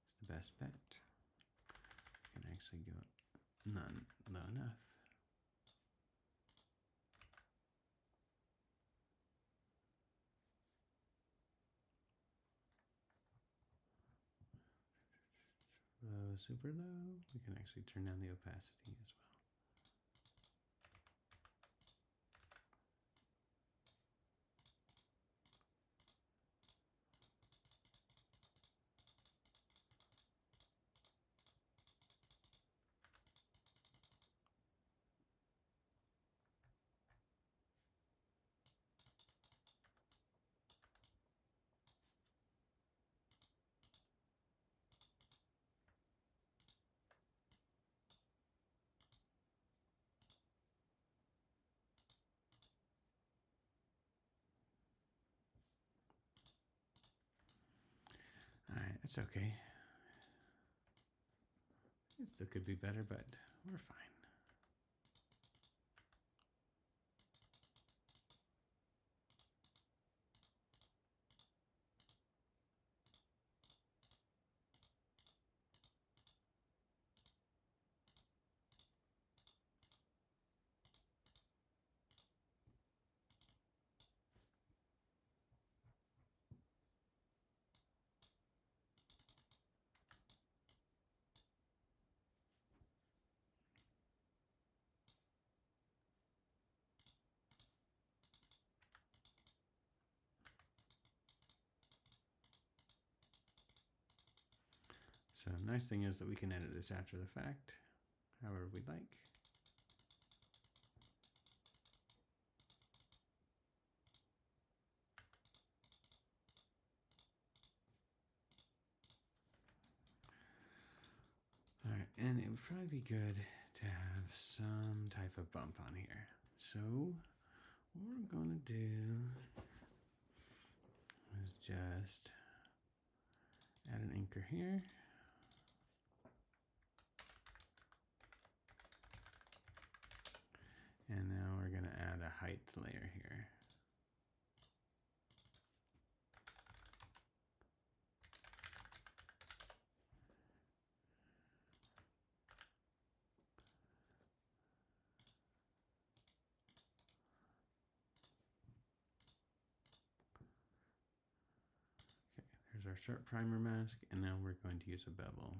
is the best bet. I can actually go not low enough. Low, super low. We can actually turn down the opacity as well. Alright, that's okay. It still could be better, but we're fine. So nice thing is that we can edit this after the fact, however we'd like. Alright, and it would probably be good to have some type of bump on here. So what we're going to do is just add an anchor here. And now we're going to add a height layer here. Okay, there's our sharp primer mask, and now we're going to use a bevel.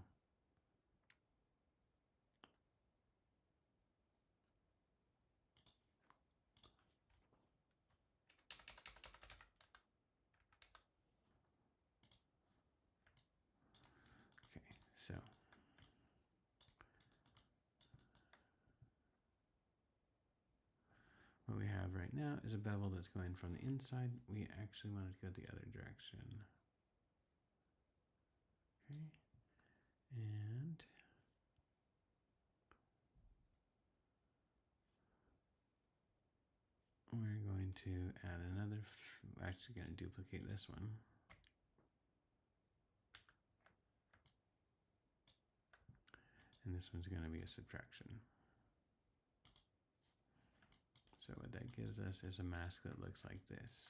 Okay, so what we have right now is a bevel that's going from the inside. We actually want it to go the other direction. Okay, and we're going to add another, actually going to duplicate this one. And this one's going to be a subtraction. So what that gives us is a mask that looks like this.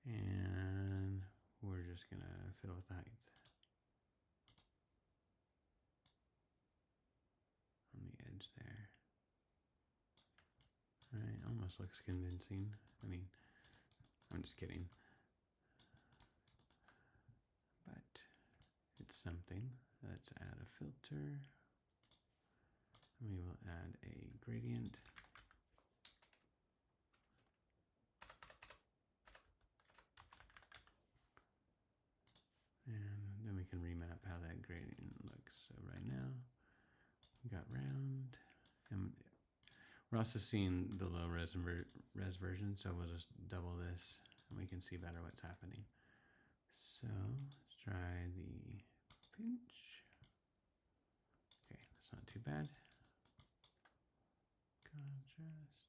And we're just going to fiddle with the height on the edge there. All right, almost looks convincing. I mean, I'm just kidding. But it's something. Let's add a filter. We will add a gradient. And then we can remap how that gradient looks. So right now, we got round. And we're also seeing the low res version, so we'll just double this and we can see better what's happening. So let's try the pinch. Okay, that's not too bad. Contrast.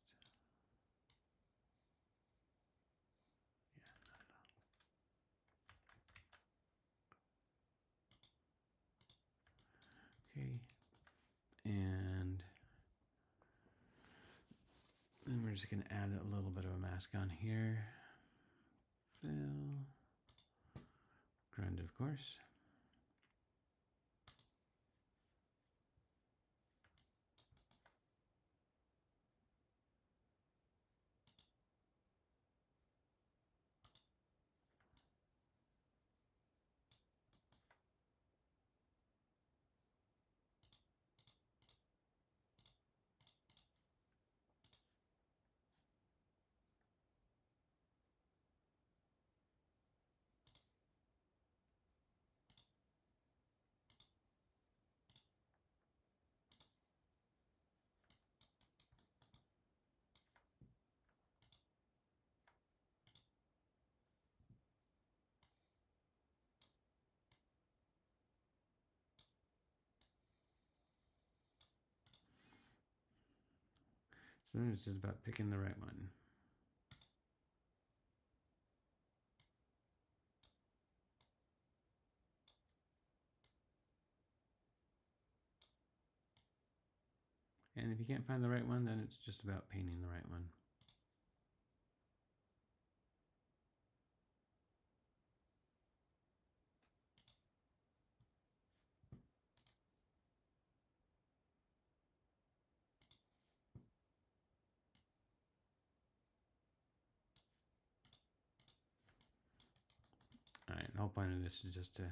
Yeah, not at all. Okay, and we're just going to add a little bit of a mask on here. Fill. Grind, of course. So then it's just about picking the right one. And if you can't find the right one, then it's just about painting the right one. Alright, the whole point of this is just to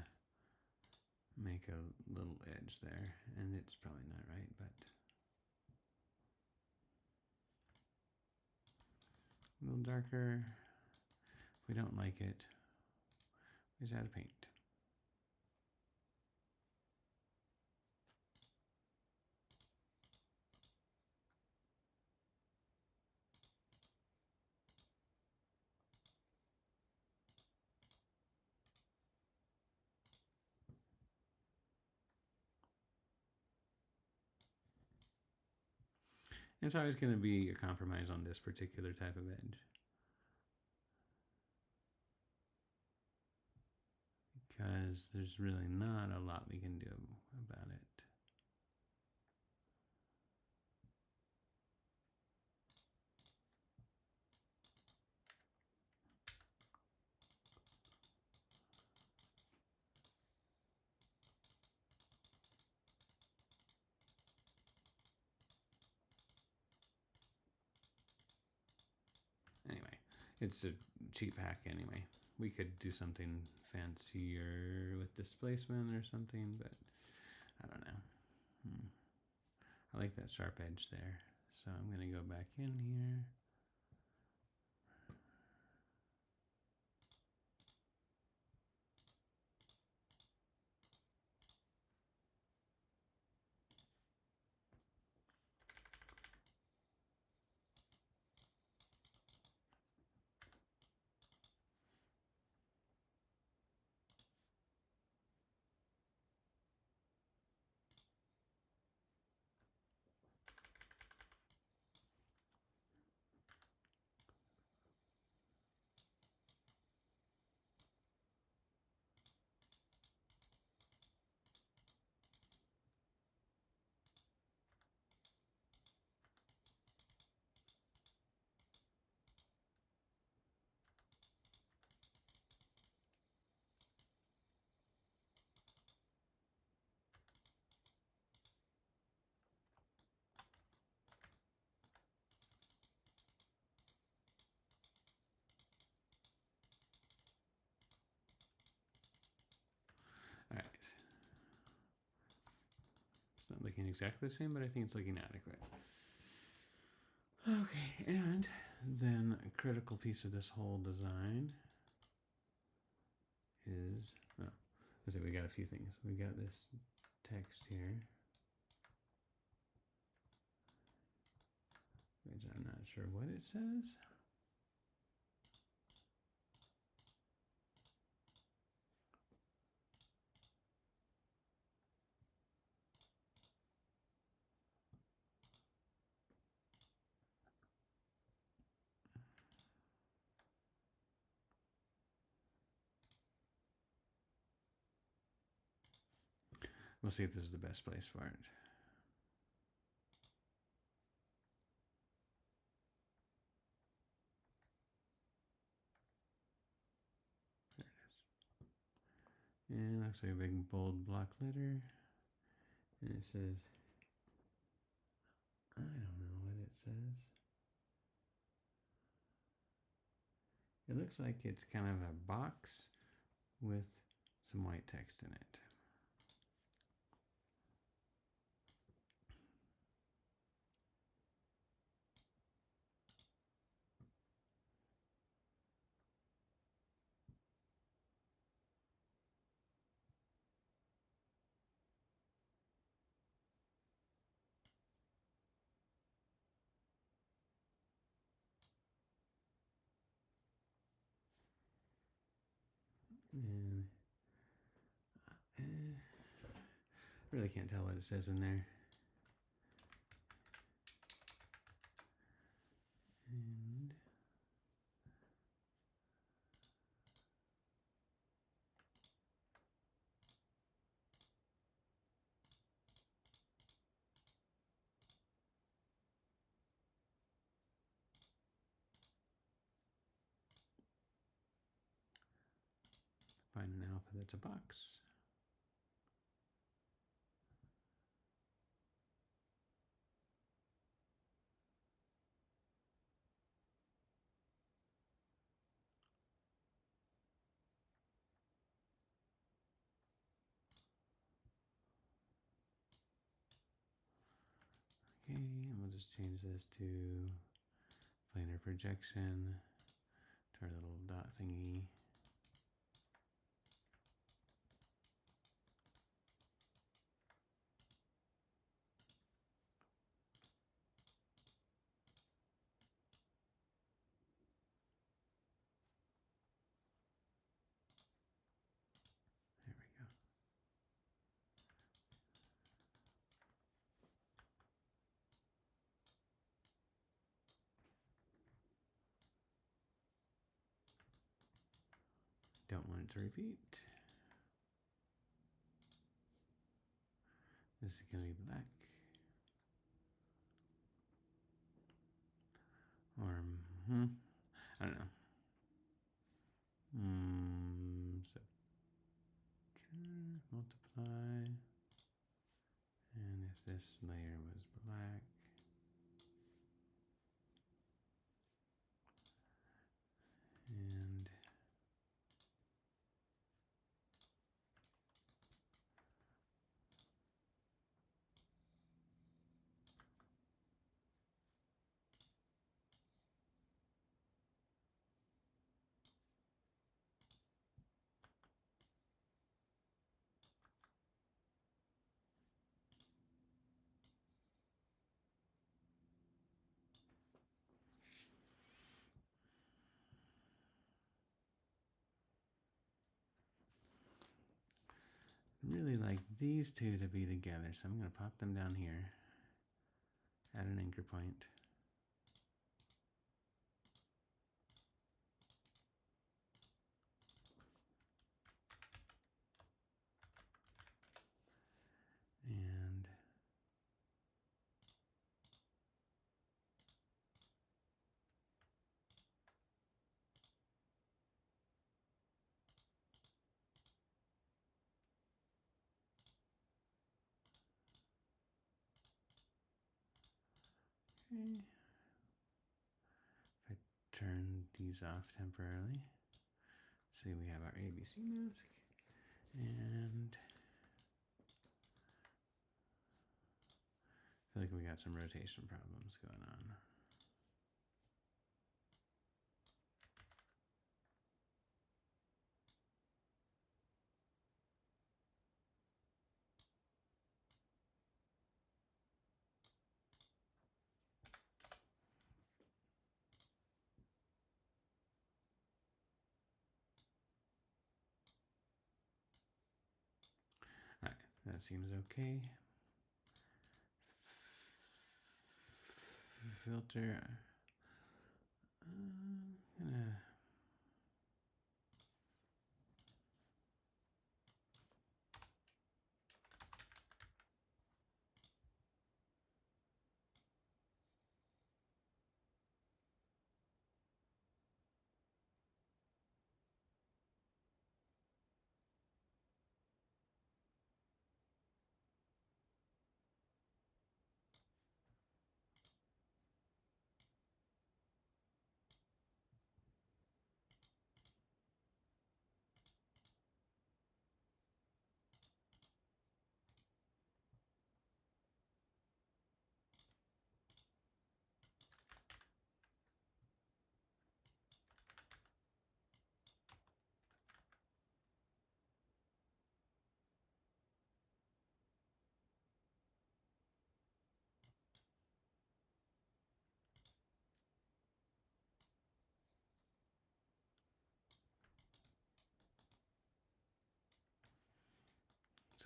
make a little edge there, and it's probably not right, but a little darker. If we don't like it, we just add a paint. It's always going to be a compromise on this particular type of edge. Because there's really not a lot we can do about it. Anyway, it's a cheap hack anyway. We could do something fancier with displacement or something, but I don't know. I like that sharp edge there. So I'm going to go back in here. All right. It's not looking exactly the same, but I think it's looking adequate. Okay, and then a critical piece of this whole design is, oh, let's see, we got a few things. We got this text here, which I'm not sure what it says. We'll see if this is the best place for it. And looks like a big bold block letter. And it says, I don't know what it says. It looks like it's kind of a box with some white text in it. And really can't tell what it says in there. And find an alpha that's a box. Okay, and we'll just change this to planar projection to our little dot thingy. There we go. Don't want it to repeat. This is going to be black. Or, I don't know. Multiply. And if this layer was black, and really like these two to be together, so I'm going to pop them down here, add an anchor point. And okay. If I turn these off temporarily, see we have our ABC mask, and I feel like we got some rotation problems going on. All right, that seems okay. Filter. Gonna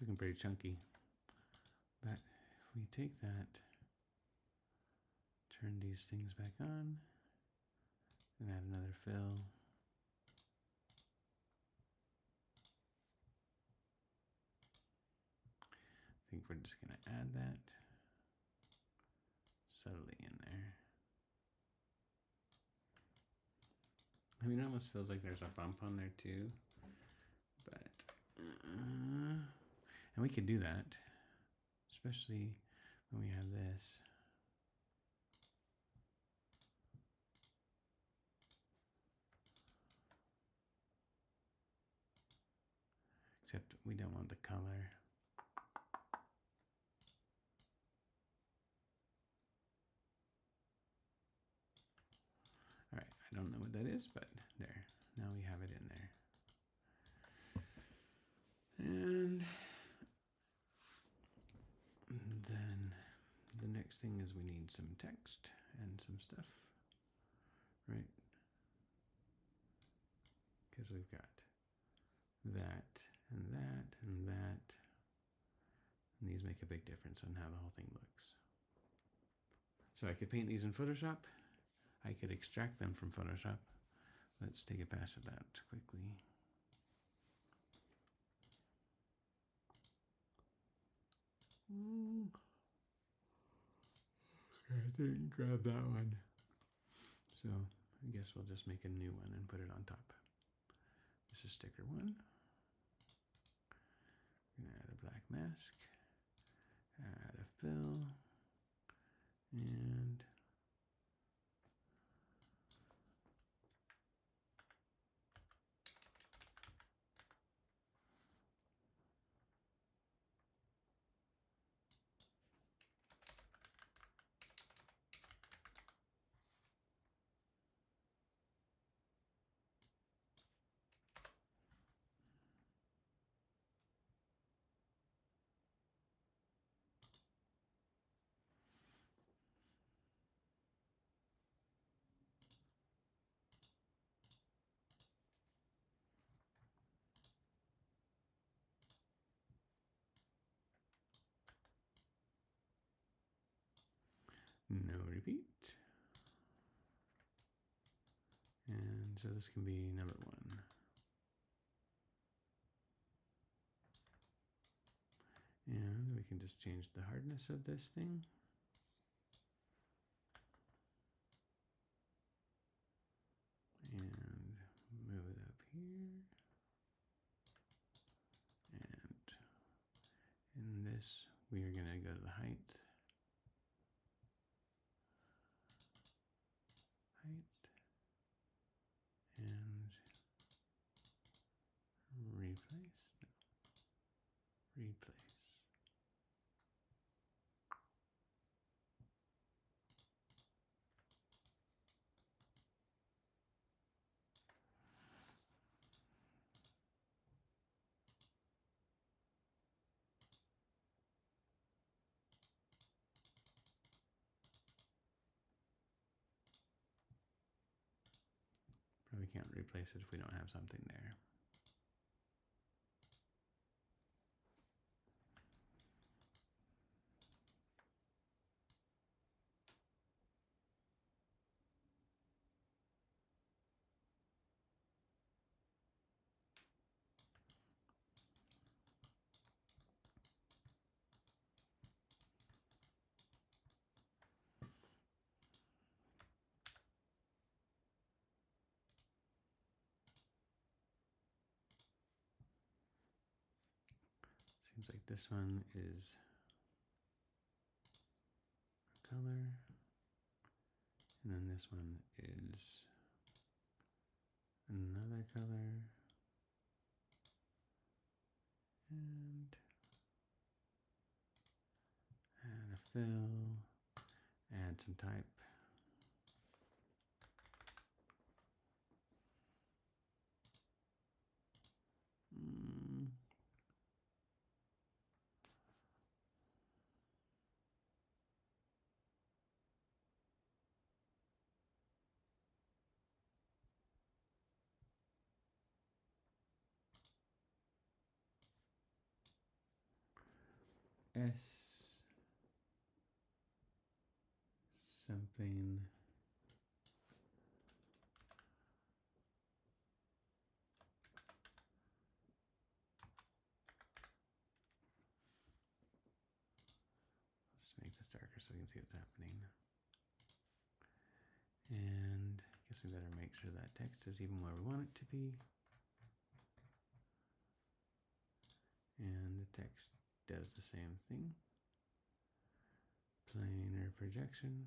looking pretty chunky. But if we take that, turn these things back on, and add another fill. I think we're just going to add that subtly in there. I mean, it almost feels like there's a bump on there too, but and we could do that, especially when we have this. Except we don't want the color. All right, I don't know what that is, but there. Now we have it in there. And then the next thing is we need some text and some stuff, right? Because we've got that and that and that. And these make a big difference on how the whole thing looks. So I could paint these in Photoshop. I could extract them from Photoshop. Let's take a pass at that quickly. Okay, I didn't grab that one. So I guess we'll just make a new one and put it on top. This is sticker 1. We're gonna add a black mask, add a fill, and no repeat. And so this can be number 1. And we can just change the hardness of this thing. And move it up here. And in this, we are going to go to the height. And replace. No. Replace. Probably can't replace it if we don't have something there. Seems like this one is a color, and then this one is another color, and add a fill, add some type. S something let's make this darker so we can see what's happening. And I guess we better make sure that text is even where we want it to be. And the text does the same thing. Planar projection.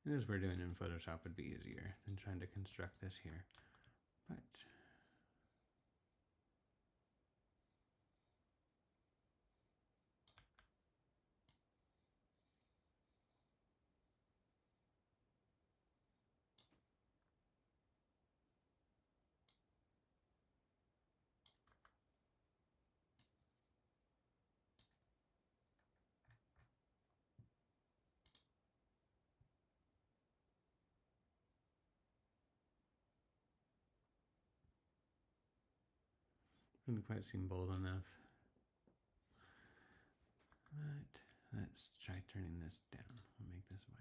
And as we're doing in Photoshop would be easier than trying to construct this here. But didn't quite seem bold enough. But let's try turning this down. We'll make this white.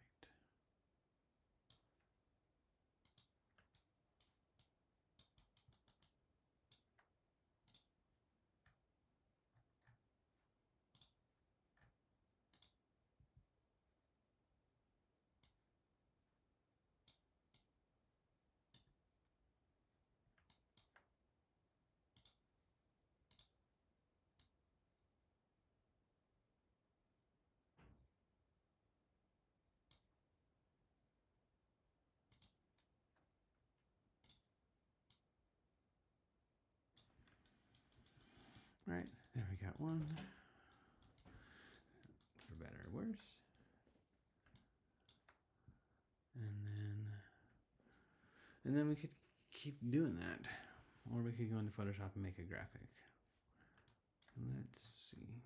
All right, there we got one. For better or worse. And then we could keep doing that. Or we could go into Photoshop and make a graphic. Let's see.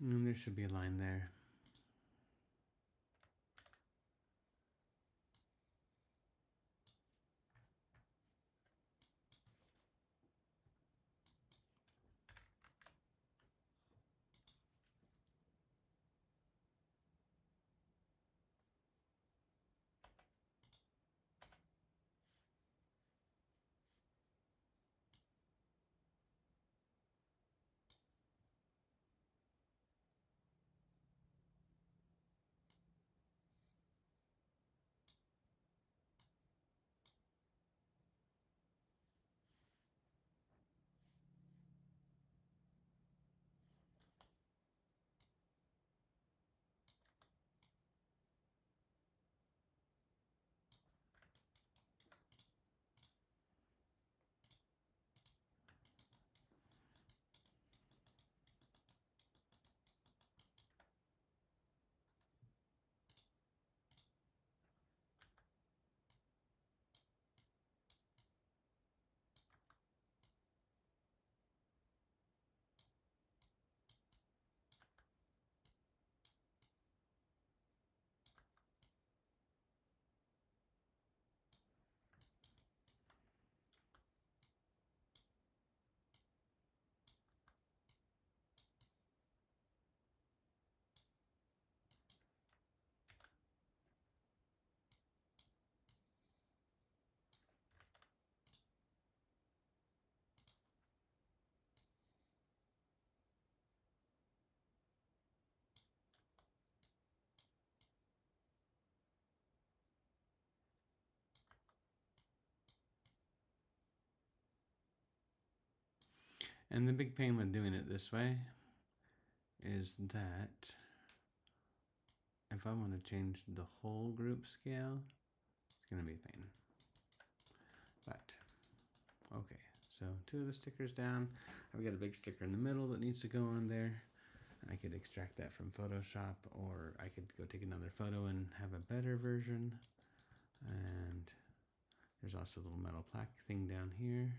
And there should be a line there. And the big pain with doing it this way is that if I want to change the whole group scale, it's going to be a pain. But, okay, so 2 of the stickers down. I've got a big sticker in the middle that needs to go on there. I could extract that from Photoshop, or I could go take another photo and have a better version. And there's also a little metal plaque thing down here.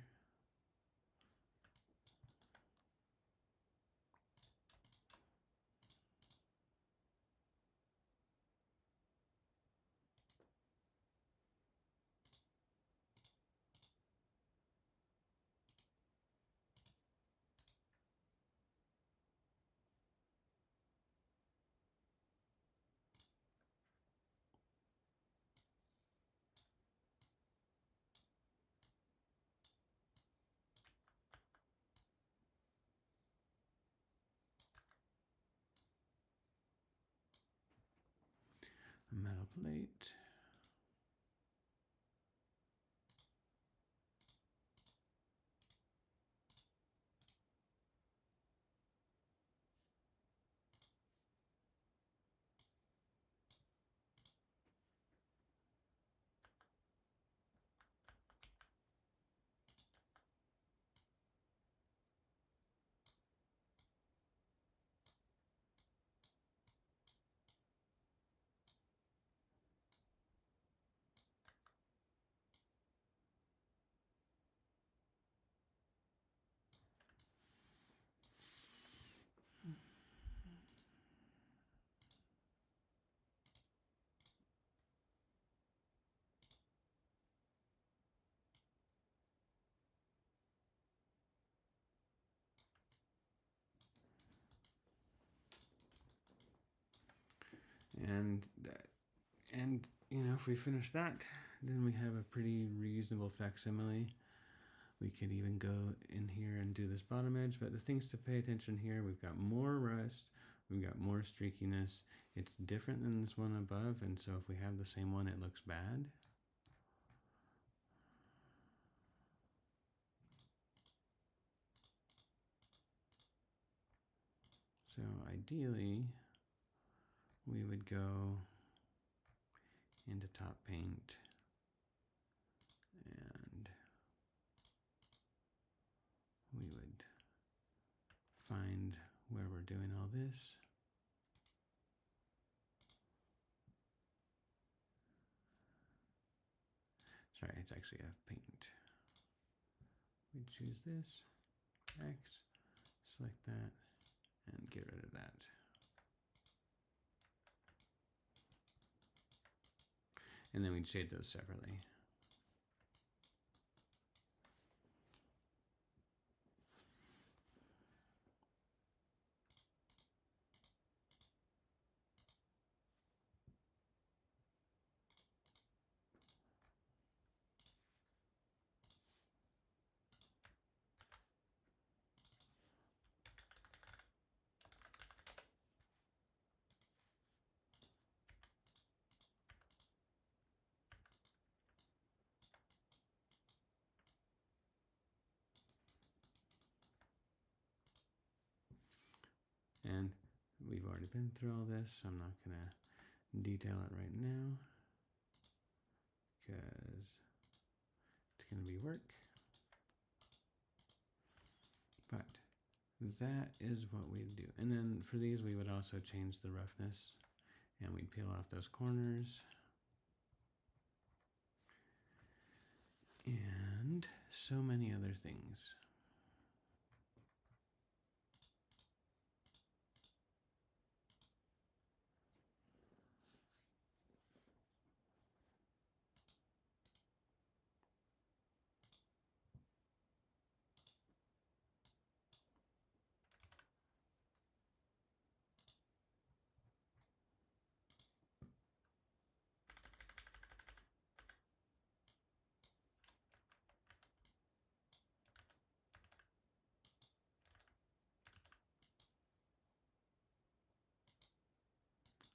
A metal plate. And you know, if we finish that, then we have a pretty reasonable facsimile. We could even go in here and do this bottom edge, but the things to pay attention here, we've got more rust, we've got more streakiness. It's different than this one above, and so if we have the same one, it looks bad. So ideally, we would go into top paint and we would find where we're doing all this. Sorry, it's actually a paint. We choose this, X, select that, and get rid of that. And then we'd shade those separately. And we've already been through all this, so I'm not going to detail it right now because it's going to be work. But that is what we'd do. And then for these, we would also change the roughness and we'd peel off those corners. And so many other things.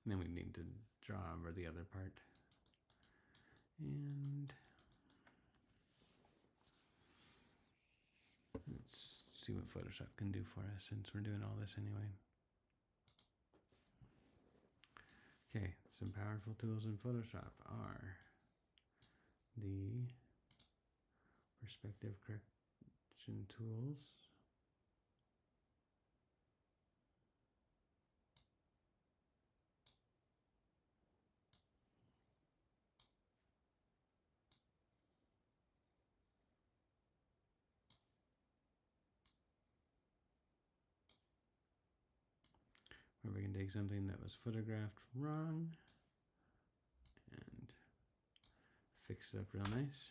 And then we need to draw over the other part. And let's see what Photoshop can do for us since we're doing all this anyway. Okay, some powerful tools in Photoshop are the perspective correction tools. Where we can take something that was photographed wrong and fix it up real nice.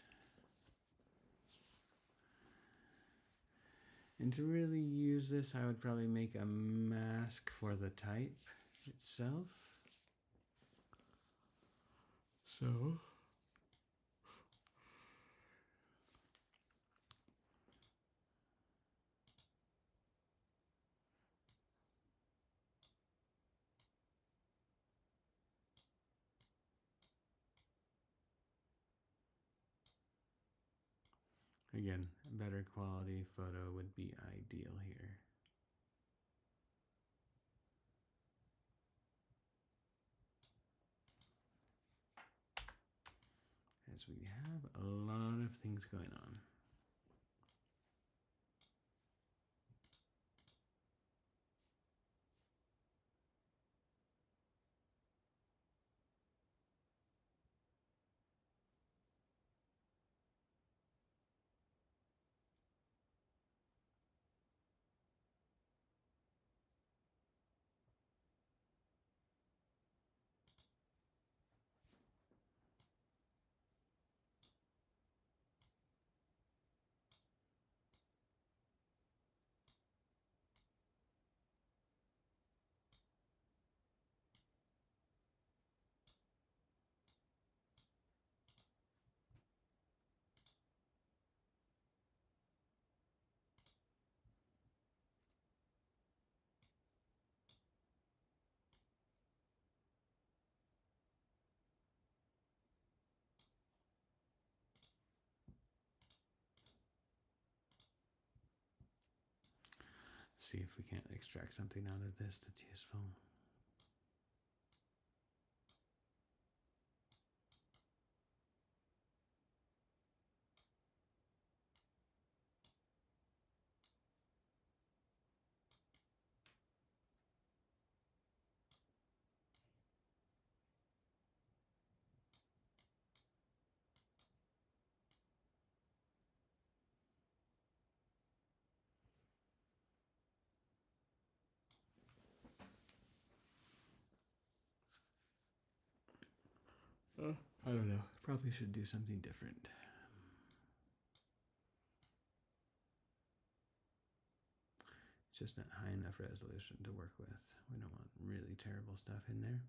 And to really use this, I would probably make a mask for the type itself. So again, a better quality photo would be ideal here. As we have a lot of things going on. See if we can't extract something out of this that's useful. I don't know. Probably should do something different. It's just not high enough resolution to work with. We don't want really terrible stuff in there.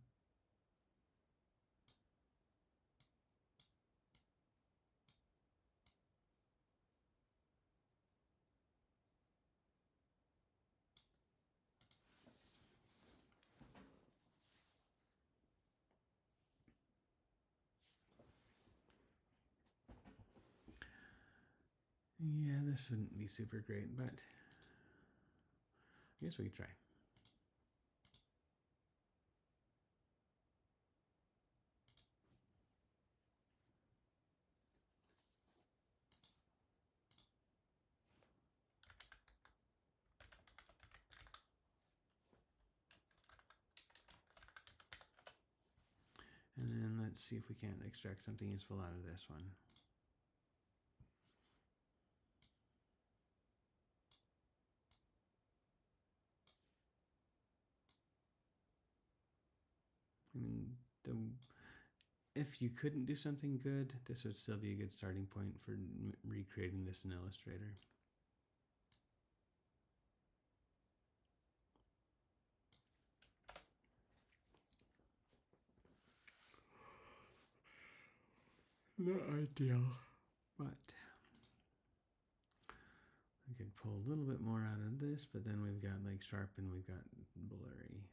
Yeah, this wouldn't be super great, but I guess we could try. And then let's see if we can't extract something useful out of this one. I mean, if you couldn't do something good, this would still be a good starting point for recreating this in Illustrator. Not ideal, but we could pull a little bit more out of this, but then we've got like sharp and we've got blurry.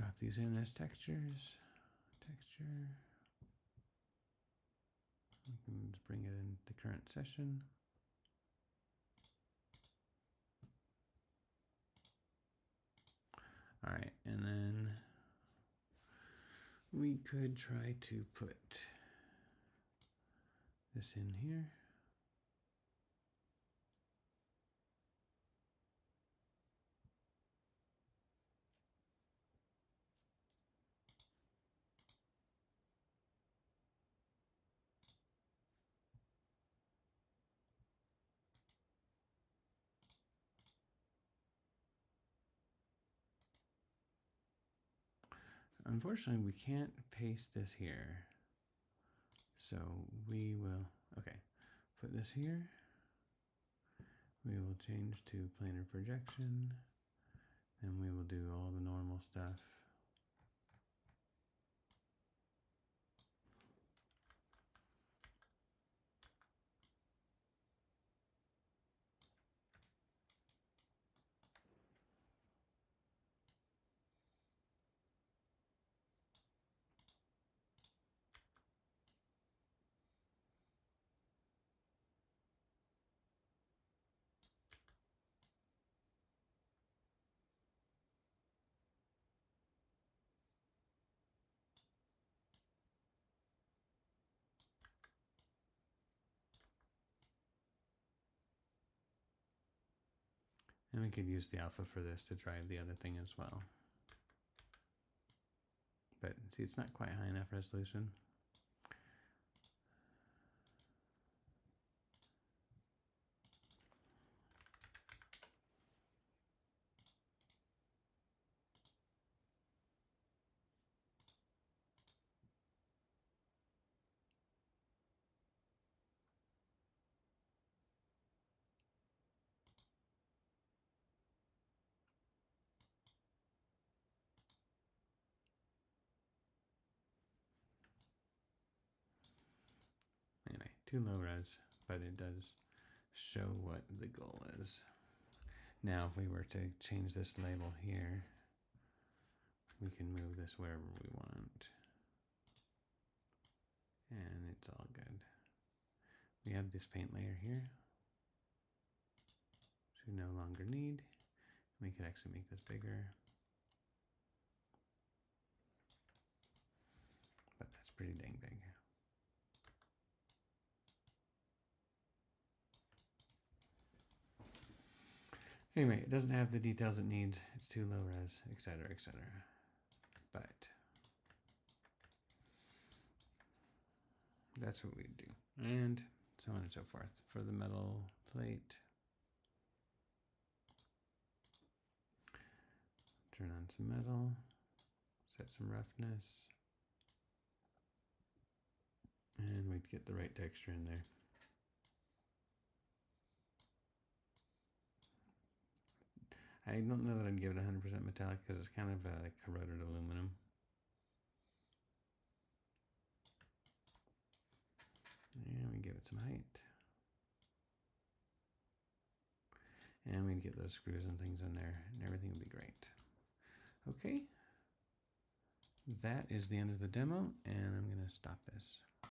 drop these in as textures. Texture. We can just bring it in the current session. All right, and then we could try to put this in here. Unfortunately, we can't paste this here. So we will, okay, put this here. We will change to planar projection, and we will do all the normal stuff. And we could use the alpha for this to drive the other thing as well. But see, it's not quite high enough resolution. Anyway, too low res, but it does show what the goal is. Now, if we were to change this label here, we can move this wherever we want. And it's all good. We have this paint layer here, which we no longer need. We could actually make this bigger. But that's pretty dang big. Anyway, it doesn't have the details it needs. It's too low res, etc., etc. But that's what we do. And so on and so forth. For the metal plate, turn on some metal, set some roughness, and we'd get the right texture in there. I don't know that I'd give it 100% metallic because it's kind of like corroded aluminum. And we give it some height. And we'd get those screws and things in there, and everything would be great. Okay. That is the end of the demo, and I'm going to stop this.